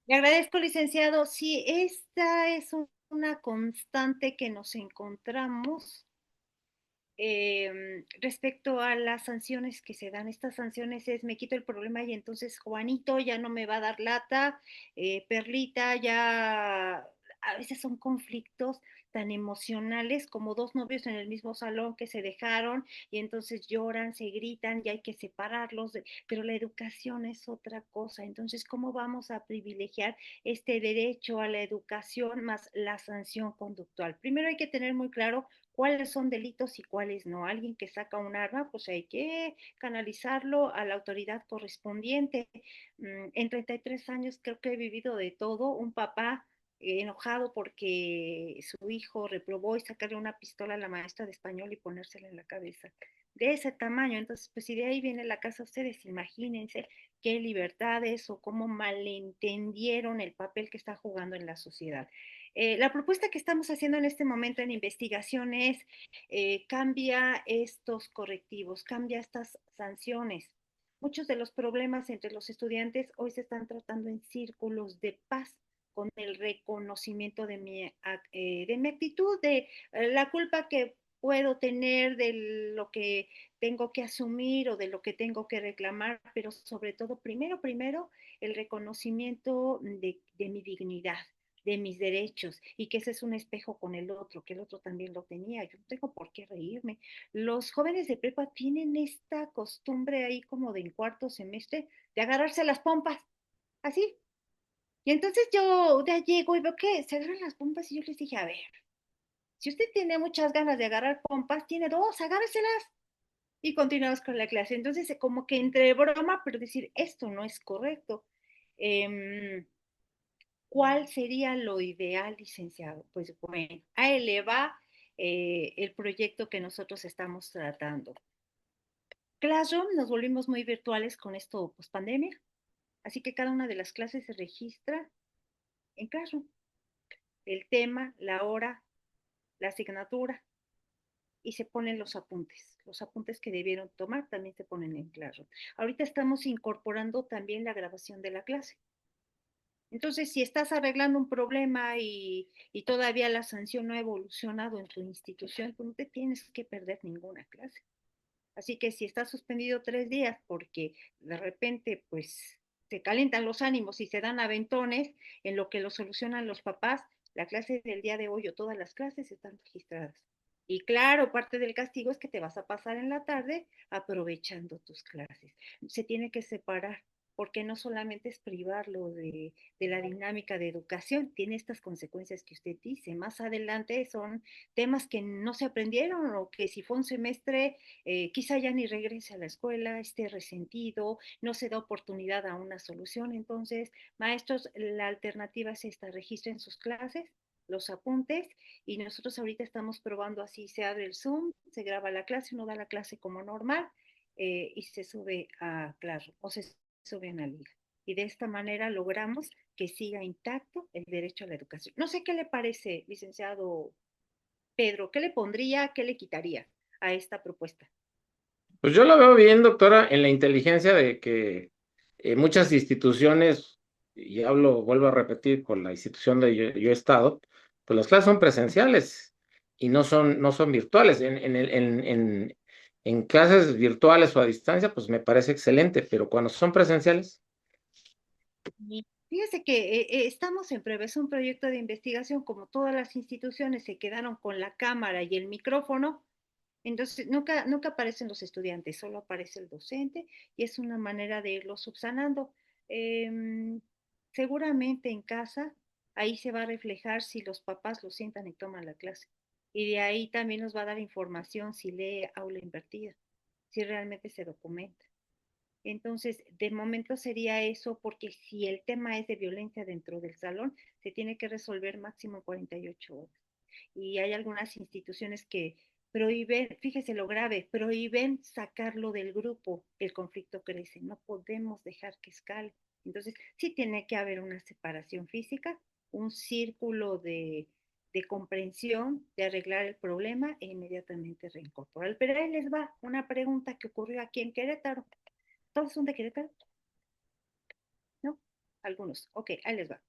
Le agradezco, licenciado. Sí, esta es una constante que nos encontramos respecto a las sanciones que se dan. Estas sanciones es, me quito el problema y entonces Juanito ya no me va a dar lata, Perlita ya, a veces son conflictos tan emocionales como dos novios en el mismo salón que se dejaron y entonces lloran, se gritan y hay que separarlos, pero la educación es otra cosa. Entonces, ¿cómo vamos a privilegiar este derecho a la educación más la sanción conductual? Primero hay que tener muy claro cuáles son delitos y cuáles no. Alguien que saca un arma, pues hay que canalizarlo a la autoridad correspondiente. En 33 años creo que he vivido de todo. Un papá enojado porque su hijo reprobó y sacarle una pistola a la maestra de español y ponérsela en la cabeza. De ese tamaño, entonces, pues si de ahí viene la casa, ustedes imagínense qué libertades o cómo malentendieron el papel que está jugando en la sociedad. La propuesta que estamos haciendo en este momento en investigación es cambia estos correctivos, cambia estas sanciones. Muchos de los problemas entre los estudiantes hoy se están tratando en círculos de paz con el reconocimiento de mi actitud, de la culpa que puedo tener, de lo que tengo que asumir o de lo que tengo que reclamar, pero sobre todo, primero, el reconocimiento de mi dignidad, de mis derechos y que ese es un espejo con el otro, que el otro también lo tenía. Yo no tengo por qué reírme. Los jóvenes de prepa tienen esta costumbre ahí como de en cuarto semestre de agarrarse las pompas, así. Y entonces yo ya llego y veo que se agarran las pompas y yo les dije, a ver, si usted tiene muchas ganas de agarrar pompas, tiene dos, agárreselas. Y continuamos con la clase. Entonces, como que entre broma, pero decir, esto no es correcto. ¿Cuál sería lo ideal, licenciado? Pues bueno, a él le va el proyecto que nosotros estamos tratando. Classroom, nos volvimos muy virtuales con esto post pandemia, así que cada una de las clases se registra en Classroom. El tema, la hora, la asignatura y se ponen los apuntes. Los apuntes que debieron tomar también se ponen en Classroom. Ahorita estamos incorporando también la grabación de la clase. Entonces, si estás arreglando un problema y todavía la sanción no ha evolucionado en tu institución, pues no te tienes que perder ninguna clase. Así que si estás suspendido 3 días porque de repente pues se calientan los ánimos y se dan aventones en lo que lo solucionan los papás, La clase del día de hoy o todas las clases están registradas. Y claro, parte del castigo es que te vas a pasar en la tarde aprovechando tus clases. Se tiene que separar, porque no solamente es privarlo de la dinámica de educación, tiene estas consecuencias que usted dice. Más adelante son temas que no se aprendieron o que si fue un semestre, quizá ya ni regrese a la escuela, esté resentido, no se da oportunidad a una solución. Entonces, maestros, la alternativa es esta: registren sus clases, los apuntes, y nosotros ahorita estamos probando así: se abre el Zoom, se graba la clase, uno da la clase como normal, y se sube a Claro o se sube a una liga. Y de esta manera logramos que siga intacto el derecho a la educación. No sé qué le parece, licenciado Pedro, ¿qué le pondría, qué le quitaría a esta propuesta? Pues yo lo veo bien, doctora, en la inteligencia de que muchas instituciones, y hablo, vuelvo a repetir, por la institución de yo he estado, pues las clases son presenciales y no son virtuales. En clases virtuales o a distancia, pues me parece excelente, pero cuando son presenciales, Y fíjese que estamos en prueba, es un proyecto de investigación. Como todas las instituciones se quedaron con la cámara y el micrófono, entonces nunca aparecen los estudiantes, solo aparece el docente, y es una manera de irlo subsanando. Em, Seguramente en casa, ahí se va a reflejar si los papás lo sientan y toman la clase. Y de ahí también nos va a dar información si lee aula invertida, si realmente se documenta. Entonces, de momento sería eso, porque si el tema es de violencia dentro del salón, se tiene que resolver máximo en 48 horas. Y hay algunas instituciones que prohíben, fíjese lo grave, prohíben sacarlo del grupo, el conflicto crece, no podemos dejar que escale. Entonces, sí tiene que haber una separación física, un círculo de comprensión, de arreglar el problema e inmediatamente reincorporar. Pero ahí les va una pregunta que ocurrió aquí en Querétaro. ¿Todos son de Querétaro? ¿No? Algunos. Ok, ahí les va.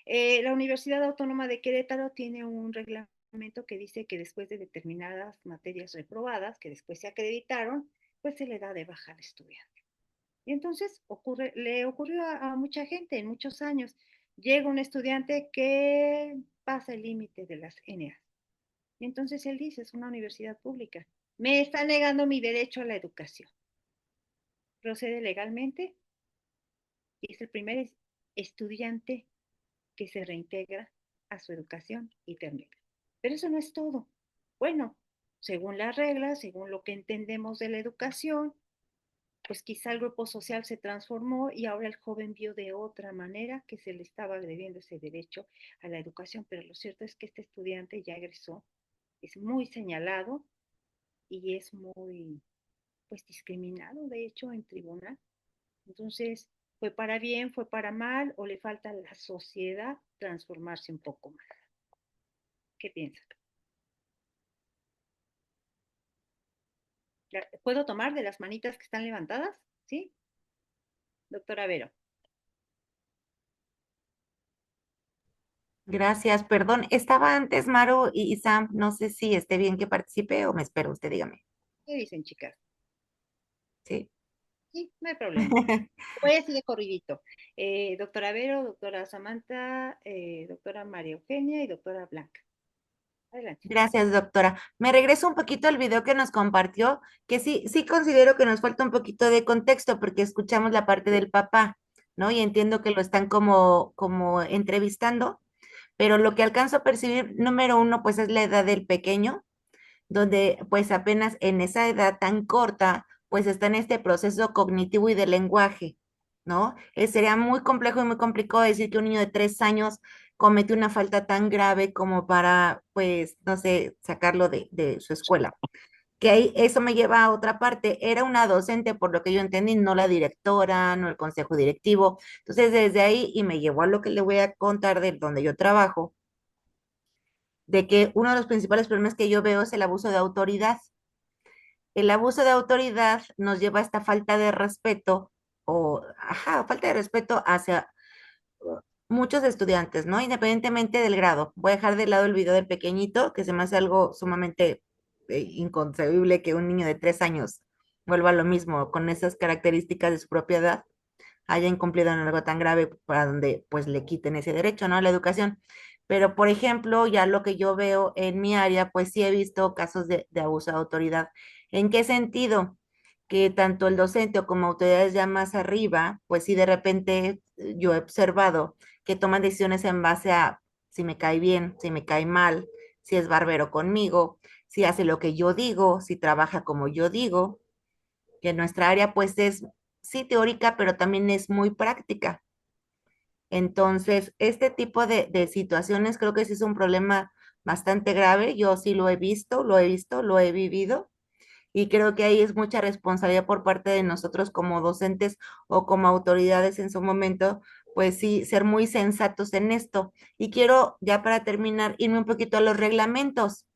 La Universidad Autónoma de Querétaro tiene un reglamento que dice que después de determinadas materias reprobadas, que después se acreditaron, pues se le da de baja al estudiante. Y entonces le ocurrió a mucha gente en muchos años. Llega un estudiante que pasa el límite de las NA. Y entonces él dice: es una universidad pública, me está negando mi derecho a la educación. Procede legalmente y es el primer estudiante que se reintegra a su educación y termina. Pero eso no es todo. Bueno, según las reglas, según lo que entendemos de la educación, pues quizá el grupo social se transformó y ahora el joven vio de otra manera que se le estaba agrediendo ese derecho a la educación. Pero lo cierto es que este estudiante ya egresó, es muy señalado y es muy, pues, discriminado, de hecho, en tribunal. Entonces, ¿fue para bien, fue para mal, o le falta a la sociedad transformarse un poco más? ¿Qué piensa? ¿Puedo tomar de las manitas que están levantadas? ¿Sí? Doctora Vero. Gracias, perdón. Estaba antes Maru y Sam, no sé si esté bien que participe o me espero, usted dígame. ¿Qué dicen, chicas? Sí. Sí, no hay problema. Voy así de corridito. Doctora Vero, doctora Samantha, doctora María Eugenia y doctora Blanca. Adelante. Gracias, doctora. Me regreso un poquito al video que nos compartió, que sí considero que nos falta un poquito de contexto porque escuchamos la parte del papá, ¿no? Y entiendo que lo están como entrevistando, pero lo que alcanzo a percibir, número uno, pues es la edad del pequeño, donde pues apenas en esa edad tan corta, pues está en este proceso cognitivo y de lenguaje, ¿no? Sería muy complejo y muy complicado decir que un niño de 3 años comete una falta tan grave como para, pues, no sé, sacarlo de su escuela. Que ahí eso me lleva a otra parte. Era una docente, por lo que yo entendí, no la directora, no el consejo directivo. Entonces, desde ahí, y me llevó a lo que le voy a contar de donde yo trabajo, de que uno de los principales problemas que yo veo es el abuso de autoridad. El abuso de autoridad nos lleva a esta falta de respeto falta de respeto hacia muchos estudiantes, ¿no? Independientemente del grado. Voy a dejar de lado el video del pequeñito, que se me hace algo sumamente inconcebible que un niño de 3 años vuelva a lo mismo con esas características de su propia edad, haya incumplido en algo tan grave para donde pues le quiten ese derecho, ¿no? A la educación. Pero, por ejemplo, ya lo que yo veo en mi área, pues sí he visto casos de abuso de autoridad. ¿En qué sentido? Que tanto el docente o como autoridades ya más arriba, pues sí de repente yo he observado que toman decisiones en base a si me cae bien, si me cae mal, si es barbero conmigo, si hace lo que yo digo, si trabaja como yo digo, que nuestra área pues es sí teórica, pero también es muy práctica. Entonces, este tipo de situaciones creo que sí es un problema bastante grave. Yo sí lo he visto, lo he vivido y creo que ahí es mucha responsabilidad por parte de nosotros como docentes o como autoridades en su momento, pues sí, ser muy sensatos en esto. Y quiero, ya para terminar, irme un poquito a los reglamentos.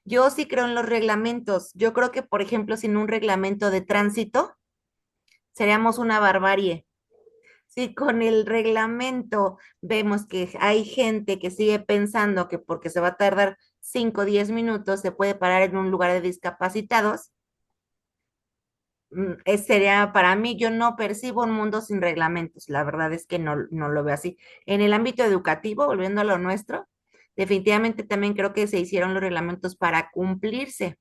Yo sí creo en los reglamentos. Yo creo que, por ejemplo, sin un reglamento de tránsito, seríamos una barbarie. Si con el reglamento vemos que hay gente que sigue pensando que porque se va a tardar 5 o 10 minutos se puede parar en un lugar de discapacitados, sería para mí, yo no percibo un mundo sin reglamentos, la verdad es que no lo veo así. En el ámbito educativo, volviendo a lo nuestro, definitivamente también creo que se hicieron los reglamentos para cumplirse.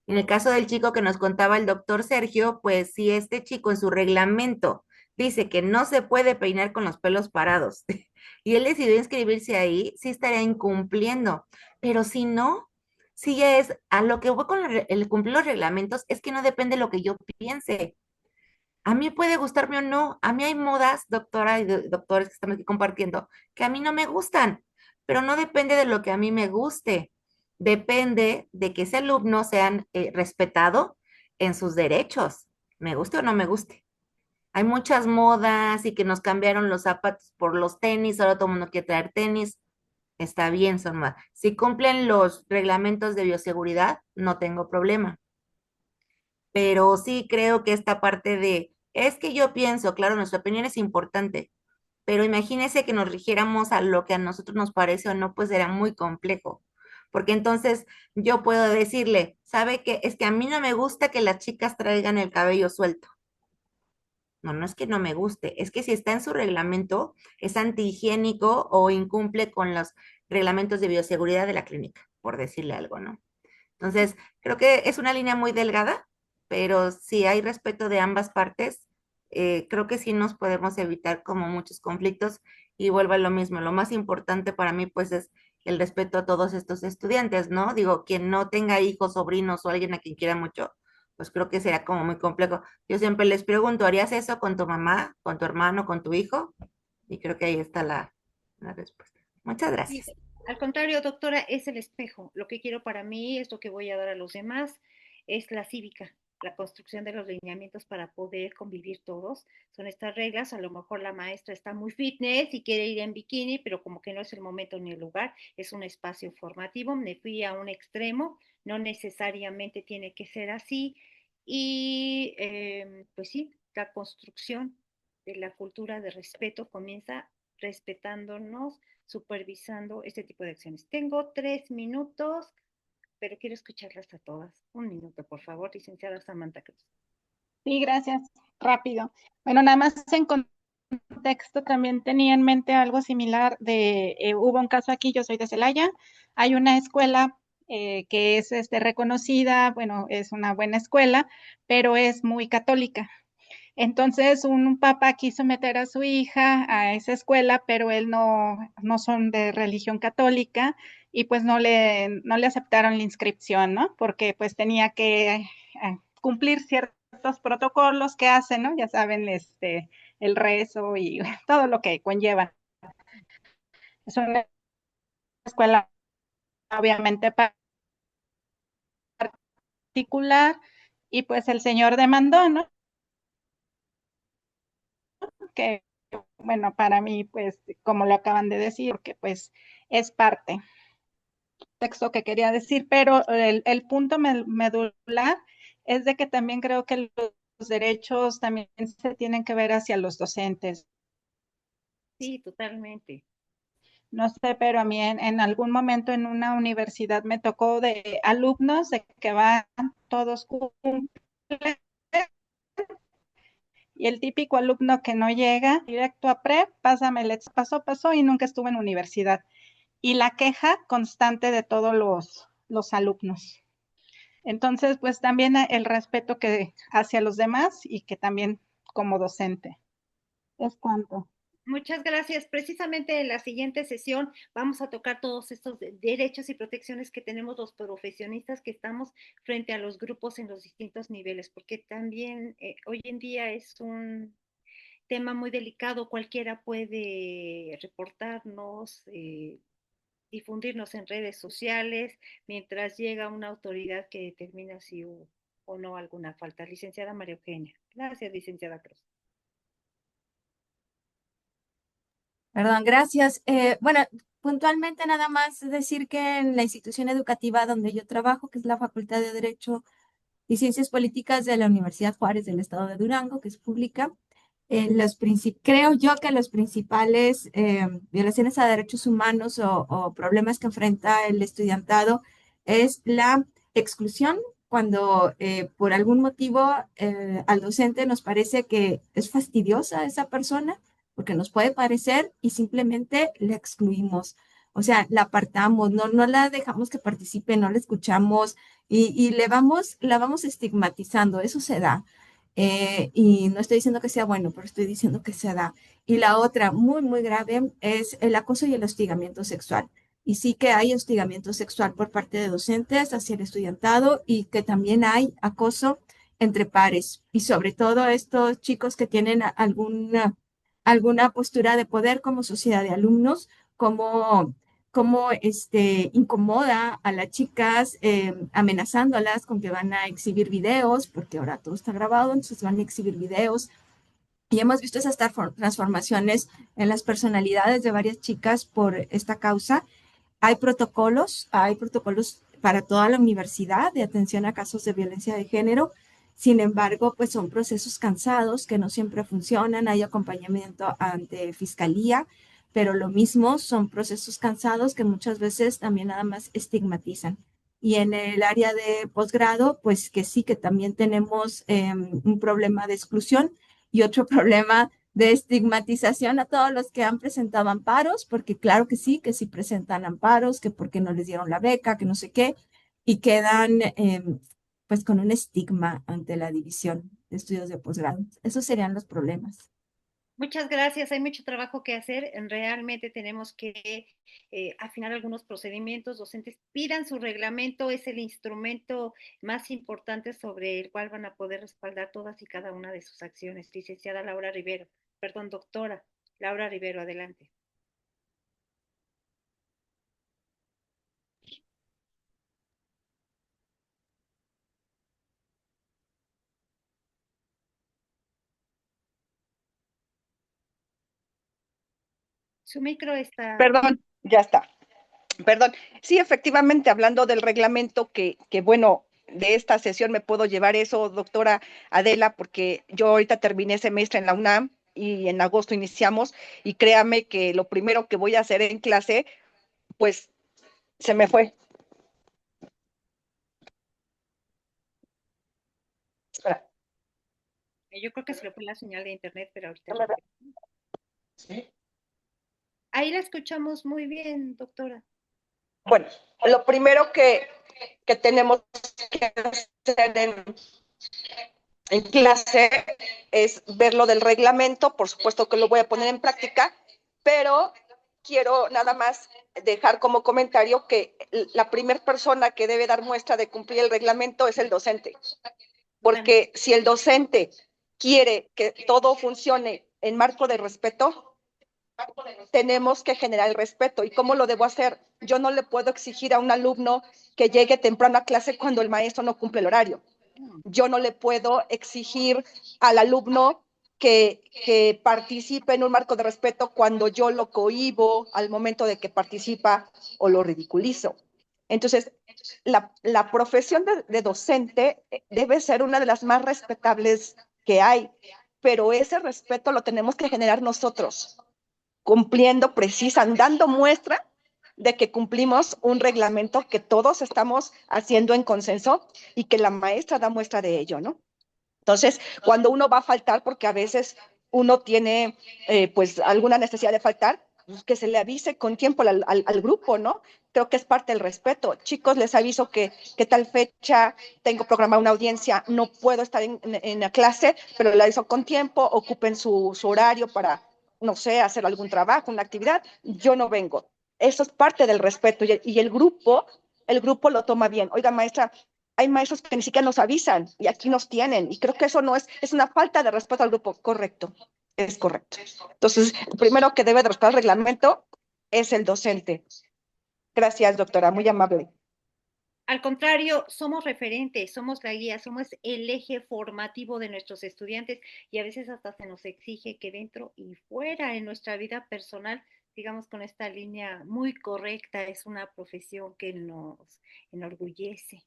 En el caso del chico que nos contaba el doctor Sergio, pues si este chico en su reglamento dice que no se puede peinar con los pelos parados y él decidió inscribirse ahí, sí estaría incumpliendo. Pero si no, si ya es a lo que voy con el cumplir los reglamentos, es que no depende de lo que yo piense. A mí puede gustarme o no. A mí hay modas, doctora y doctores que estamos aquí compartiendo, que a mí no me gustan, pero no depende de lo que a mí me guste. Depende de que ese alumno sea respetado en sus derechos, me guste o no me guste. Hay muchas modas y que nos cambiaron los zapatos por los tenis, ahora todo el mundo quiere traer tenis. Está bien, son modas. Si cumplen los reglamentos de bioseguridad, no tengo problema, pero sí creo que esta parte de, es que yo pienso, claro, nuestra opinión es importante, pero imagínese que nos rigiéramos a lo que a nosotros nos parece o no, pues era muy complejo, porque entonces yo puedo decirle, ¿sabe qué? Es que a mí no me gusta que las chicas traigan el cabello suelto. No, no es que no me guste, es que si está en su reglamento, es antihigiénico o incumple con los reglamentos de bioseguridad de la clínica, por decirle algo, ¿no? Entonces, creo que es una línea muy delgada, pero si hay respeto de ambas partes, creo que sí nos podemos evitar como muchos conflictos y vuelvo a lo mismo. Lo más importante para mí, pues, es el respeto a todos estos estudiantes, ¿no? Digo, quien no tenga hijos, sobrinos o alguien a quien quiera mucho, pues creo que será como muy complejo. Yo siempre les pregunto, ¿harías eso con tu mamá, con tu hermano, con tu hijo? Y creo que ahí está la respuesta. Muchas Sí, gracias. al contrario, doctora, es el espejo. Lo que quiero para mí es lo que voy a dar a los demás, es la cívica, la construcción de los lineamientos para poder convivir todos. Son estas reglas, a lo mejor la maestra está muy fitness y quiere ir en bikini, pero como que no es el momento ni el lugar, es un espacio formativo. Me fui a un extremo, no necesariamente tiene que ser así. Y pues sí, la construcción de la cultura de respeto comienza respetándonos, supervisando este tipo de acciones. Tengo 3 minutos, pero quiero escucharlas a todas. 1 minuto, por favor, licenciada Samantha Cruz. Sí, gracias. Rápido. Bueno, nada más en contexto también tenía en mente algo similar de, hubo un caso aquí, yo soy de Celaya, hay una escuela que es reconocida, bueno, es una buena escuela, pero es muy católica. Entonces, un papá quiso meter a su hija a esa escuela, pero él no son de religión católica y pues no le aceptaron la inscripción, ¿no? Porque pues tenía que cumplir ciertos protocolos que hacen, ¿no? Ya saben, el rezo y todo lo que conlleva. Es una escuela obviamente particular y pues el señor demandó, ¿no? Que bueno, para mí, pues, como lo acaban de decir, porque pues es parte texto que quería decir, pero el punto medular es de que también creo que los derechos también se tienen que ver hacia los docentes. Sí, totalmente. No sé, pero a mí en algún momento en una universidad me tocó de alumnos de que van todos cumplen y el típico alumno que no llega directo a prep, pásame el pasó y nunca estuvo en universidad. y la queja constante de todos los alumnos. Entonces, pues también el respeto que hacia los demás y que también como docente. Es cuanto. Muchas gracias. Precisamente en la siguiente sesión vamos a tocar todos estos derechos y protecciones que tenemos los profesionistas que estamos frente a los grupos en los distintos niveles, porque también hoy en día es un tema muy delicado. Cualquiera puede reportarnos, difundirnos en redes sociales, mientras llega una autoridad que determina si hubo o no alguna falta. Licenciada María Eugenia. Gracias, licenciada Cruz. Perdón, gracias. Bueno, puntualmente nada más decir que en la institución educativa donde yo trabajo, que es la Facultad de Derecho y Ciencias Políticas de la Universidad Juárez del Estado de Durango, que es pública, creo yo que los principales violaciones a derechos humanos o problemas que enfrenta el estudiantado es la exclusión, cuando por algún motivo al docente nos parece que es fastidiosa esa persona, porque nos puede parecer y simplemente la excluimos. O sea, la apartamos, no la dejamos que participe, no la escuchamos y la vamos estigmatizando. Eso se da. Y no estoy diciendo que sea bueno, pero estoy diciendo que se da. Y la otra, muy, muy grave, es el acoso y el hostigamiento sexual. Y sí que hay hostigamiento sexual por parte de docentes hacia el estudiantado y que también hay acoso entre pares. Y sobre todo estos chicos que tienen alguna postura de poder como sociedad de alumnos, como incomoda a las chicas, amenazándolas con que van a exhibir videos, porque ahora todo está grabado, entonces van a exhibir videos. Y hemos visto esas transformaciones en las personalidades de varias chicas por esta causa. Hay protocolos para toda la universidad de atención a casos de violencia de género. Sin embargo, pues son procesos cansados que no siempre funcionan. Hay acompañamiento ante fiscalía, pero lo mismo son procesos cansados que muchas veces también nada más estigmatizan. Y en el área de posgrado, pues que sí que también tenemos un problema de exclusión y otro problema de estigmatización a todos los que han presentado amparos, porque claro que sí presentan amparos, que porque no les dieron la beca, que no sé qué, y quedan pues con un estigma ante la división de estudios de posgrado. Esos serían los problemas. Muchas gracias. Hay mucho trabajo que hacer. Realmente tenemos que afinar algunos procedimientos. Docentes pidan su reglamento. Es el instrumento más importante sobre el cual van a poder respaldar todas y cada una de sus acciones. Licenciada Laura Rivero, perdón, doctora Laura Rivero, adelante. Su micro está... Perdón, ya está. Perdón. Sí, efectivamente, hablando del reglamento, que bueno, de esta sesión me puedo llevar eso, doctora Adela, porque yo ahorita terminé semestre en la UNAM y en agosto iniciamos, y créame que lo primero que voy a hacer en clase, pues se me fue. Espera. Yo creo que se le fue la señal de internet, pero ahorita... ¿Sí? Ahí la escuchamos muy bien, doctora. Bueno, lo primero que tenemos que hacer en clase es ver lo del reglamento. Por supuesto que lo voy a poner en práctica, pero quiero nada más dejar como comentario que la primera persona que debe dar muestra de cumplir el reglamento es el docente. Porque si el docente quiere que todo funcione en marco de respeto, tenemos que generar el respeto. ¿Y cómo lo debo hacer? Yo no le puedo exigir a un alumno que llegue temprano a clase cuando el maestro no cumple el horario. Yo no le puedo exigir al alumno que participe en un marco de respeto cuando yo lo cohíbo al momento de que participa o lo ridiculizo. Entonces, la profesión de docente debe ser una de las más respetables que hay, pero ese respeto lo tenemos que generar nosotros, cumpliendo dando muestra de que cumplimos un reglamento que todos estamos haciendo en consenso y que la maestra da muestra de ello, ¿no? Entonces, cuando uno va a faltar, porque a veces uno tiene pues alguna necesidad de faltar, pues, que se le avise con tiempo al grupo, ¿no? Creo que es parte del respeto. Chicos, les aviso que tal fecha tengo programada una audiencia, no puedo estar en la clase, pero le aviso con tiempo, ocupen su horario para, no sé, hacer algún trabajo, una actividad, yo no vengo. Eso es parte del respeto y el grupo lo toma bien. Oiga, maestra, hay maestros que ni siquiera nos avisan y aquí nos tienen. Y creo que eso no es una falta de respeto al grupo. Correcto, es correcto. Entonces, el primero que debe de respetar el reglamento es el docente. Gracias, doctora, muy amable. Al contrario, somos referentes, somos la guía, somos el eje formativo de nuestros estudiantes y a veces hasta se nos exige que dentro y fuera en nuestra vida personal sigamos con esta línea muy correcta. Es una profesión que nos enorgullece,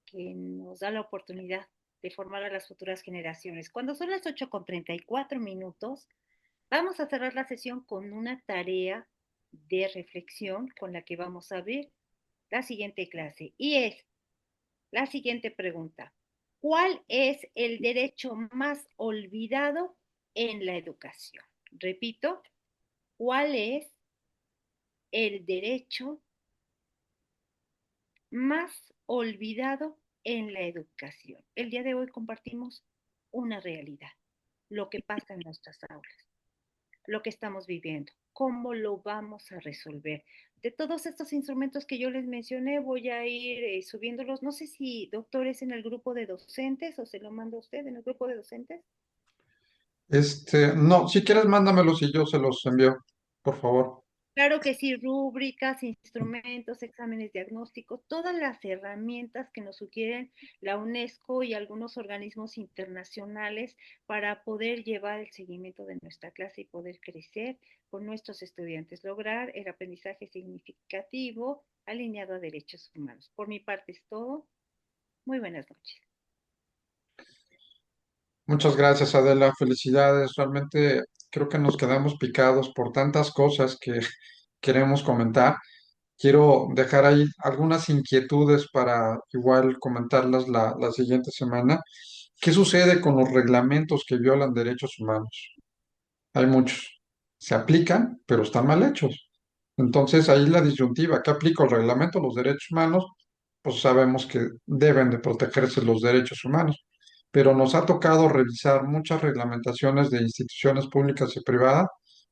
que nos da la oportunidad de formar a las futuras generaciones. Cuando son las 8:34, vamos a cerrar la sesión con una tarea de reflexión con la que vamos a abrir la siguiente clase y es la siguiente pregunta. ¿Cuál es el derecho más olvidado en la educación? Repito, ¿cuál es el derecho más olvidado en la educación? El día de hoy compartimos una realidad, lo que pasa en nuestras aulas, lo que estamos viviendo, cómo lo vamos a resolver. De todos estos instrumentos que yo les mencioné, voy a ir subiéndolos. No sé si, doctor, es en el grupo de docentes o se lo manda usted en el grupo de docentes. No, si quieres mándamenlos y yo se los envío, por favor. Claro que sí, rúbricas, instrumentos, exámenes diagnósticos, todas las herramientas que nos sugieren la UNESCO y algunos organismos internacionales para poder llevar el seguimiento de nuestra clase y poder crecer con nuestros estudiantes, lograr el aprendizaje significativo alineado a derechos humanos. Por mi parte es todo. Muy buenas noches. Muchas gracias, Adela. Felicidades. Realmente creo que nos quedamos picados por tantas cosas que queremos comentar. Quiero dejar ahí algunas inquietudes para igual comentarlas la siguiente semana. ¿Qué sucede con los reglamentos que violan derechos humanos? Hay muchos. Se aplican, pero están mal hechos. Entonces ahí la disyuntiva, ¿qué aplica el reglamento a los derechos humanos? Pues sabemos que deben de protegerse los derechos humanos, pero nos ha tocado revisar muchas reglamentaciones de instituciones públicas y privadas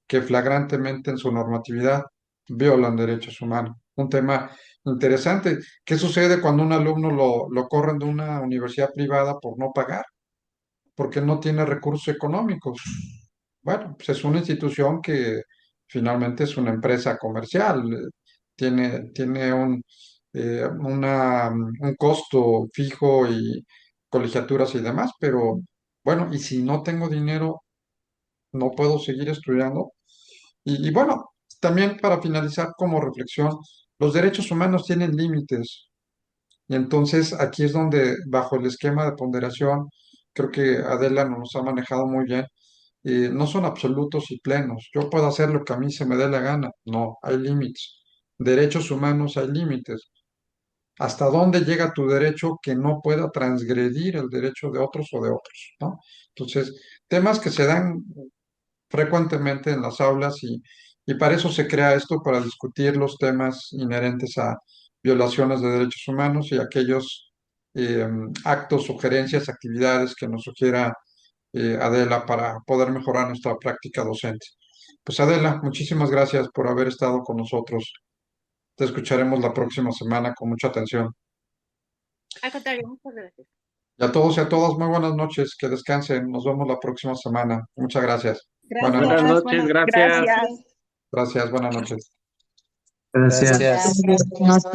que flagrantemente en su normatividad violan derechos humanos. Un tema interesante. ¿Qué sucede cuando un alumno lo corren de una universidad privada por no pagar? Porque no tiene recursos económicos. Bueno, pues es una institución que finalmente es una empresa comercial, tiene un costo fijo y colegiaturas y demás, pero bueno, y si no tengo dinero, no puedo seguir estudiando. Y bueno, también para finalizar como reflexión, los derechos humanos tienen límites. Y entonces aquí es donde, bajo el esquema de ponderación, creo que Adela nos ha manejado muy bien, no son absolutos y plenos. Yo puedo hacer lo que a mí se me dé la gana. No, hay límites. Derechos humanos hay límites. ¿Hasta dónde llega tu derecho que no pueda transgredir el derecho de otros o de otros, ¿no? Entonces, temas que se dan frecuentemente en las aulas y para eso se crea esto, para discutir los temas inherentes a violaciones de derechos humanos y aquellos actos, sugerencias, actividades que nos sugiera Adela para poder mejorar nuestra práctica docente. Pues Adela, muchísimas gracias por haber estado con nosotros. Te escucharemos la próxima semana con mucha atención. Al contrario, muchas gracias. Y a todos y a todas, muy buenas noches, que descansen. Nos vemos la próxima semana. Muchas gracias. Buenas Buenas noches. noches, gracias. Gracias. Gracias, buenas noches. Gracias. Buenas noches.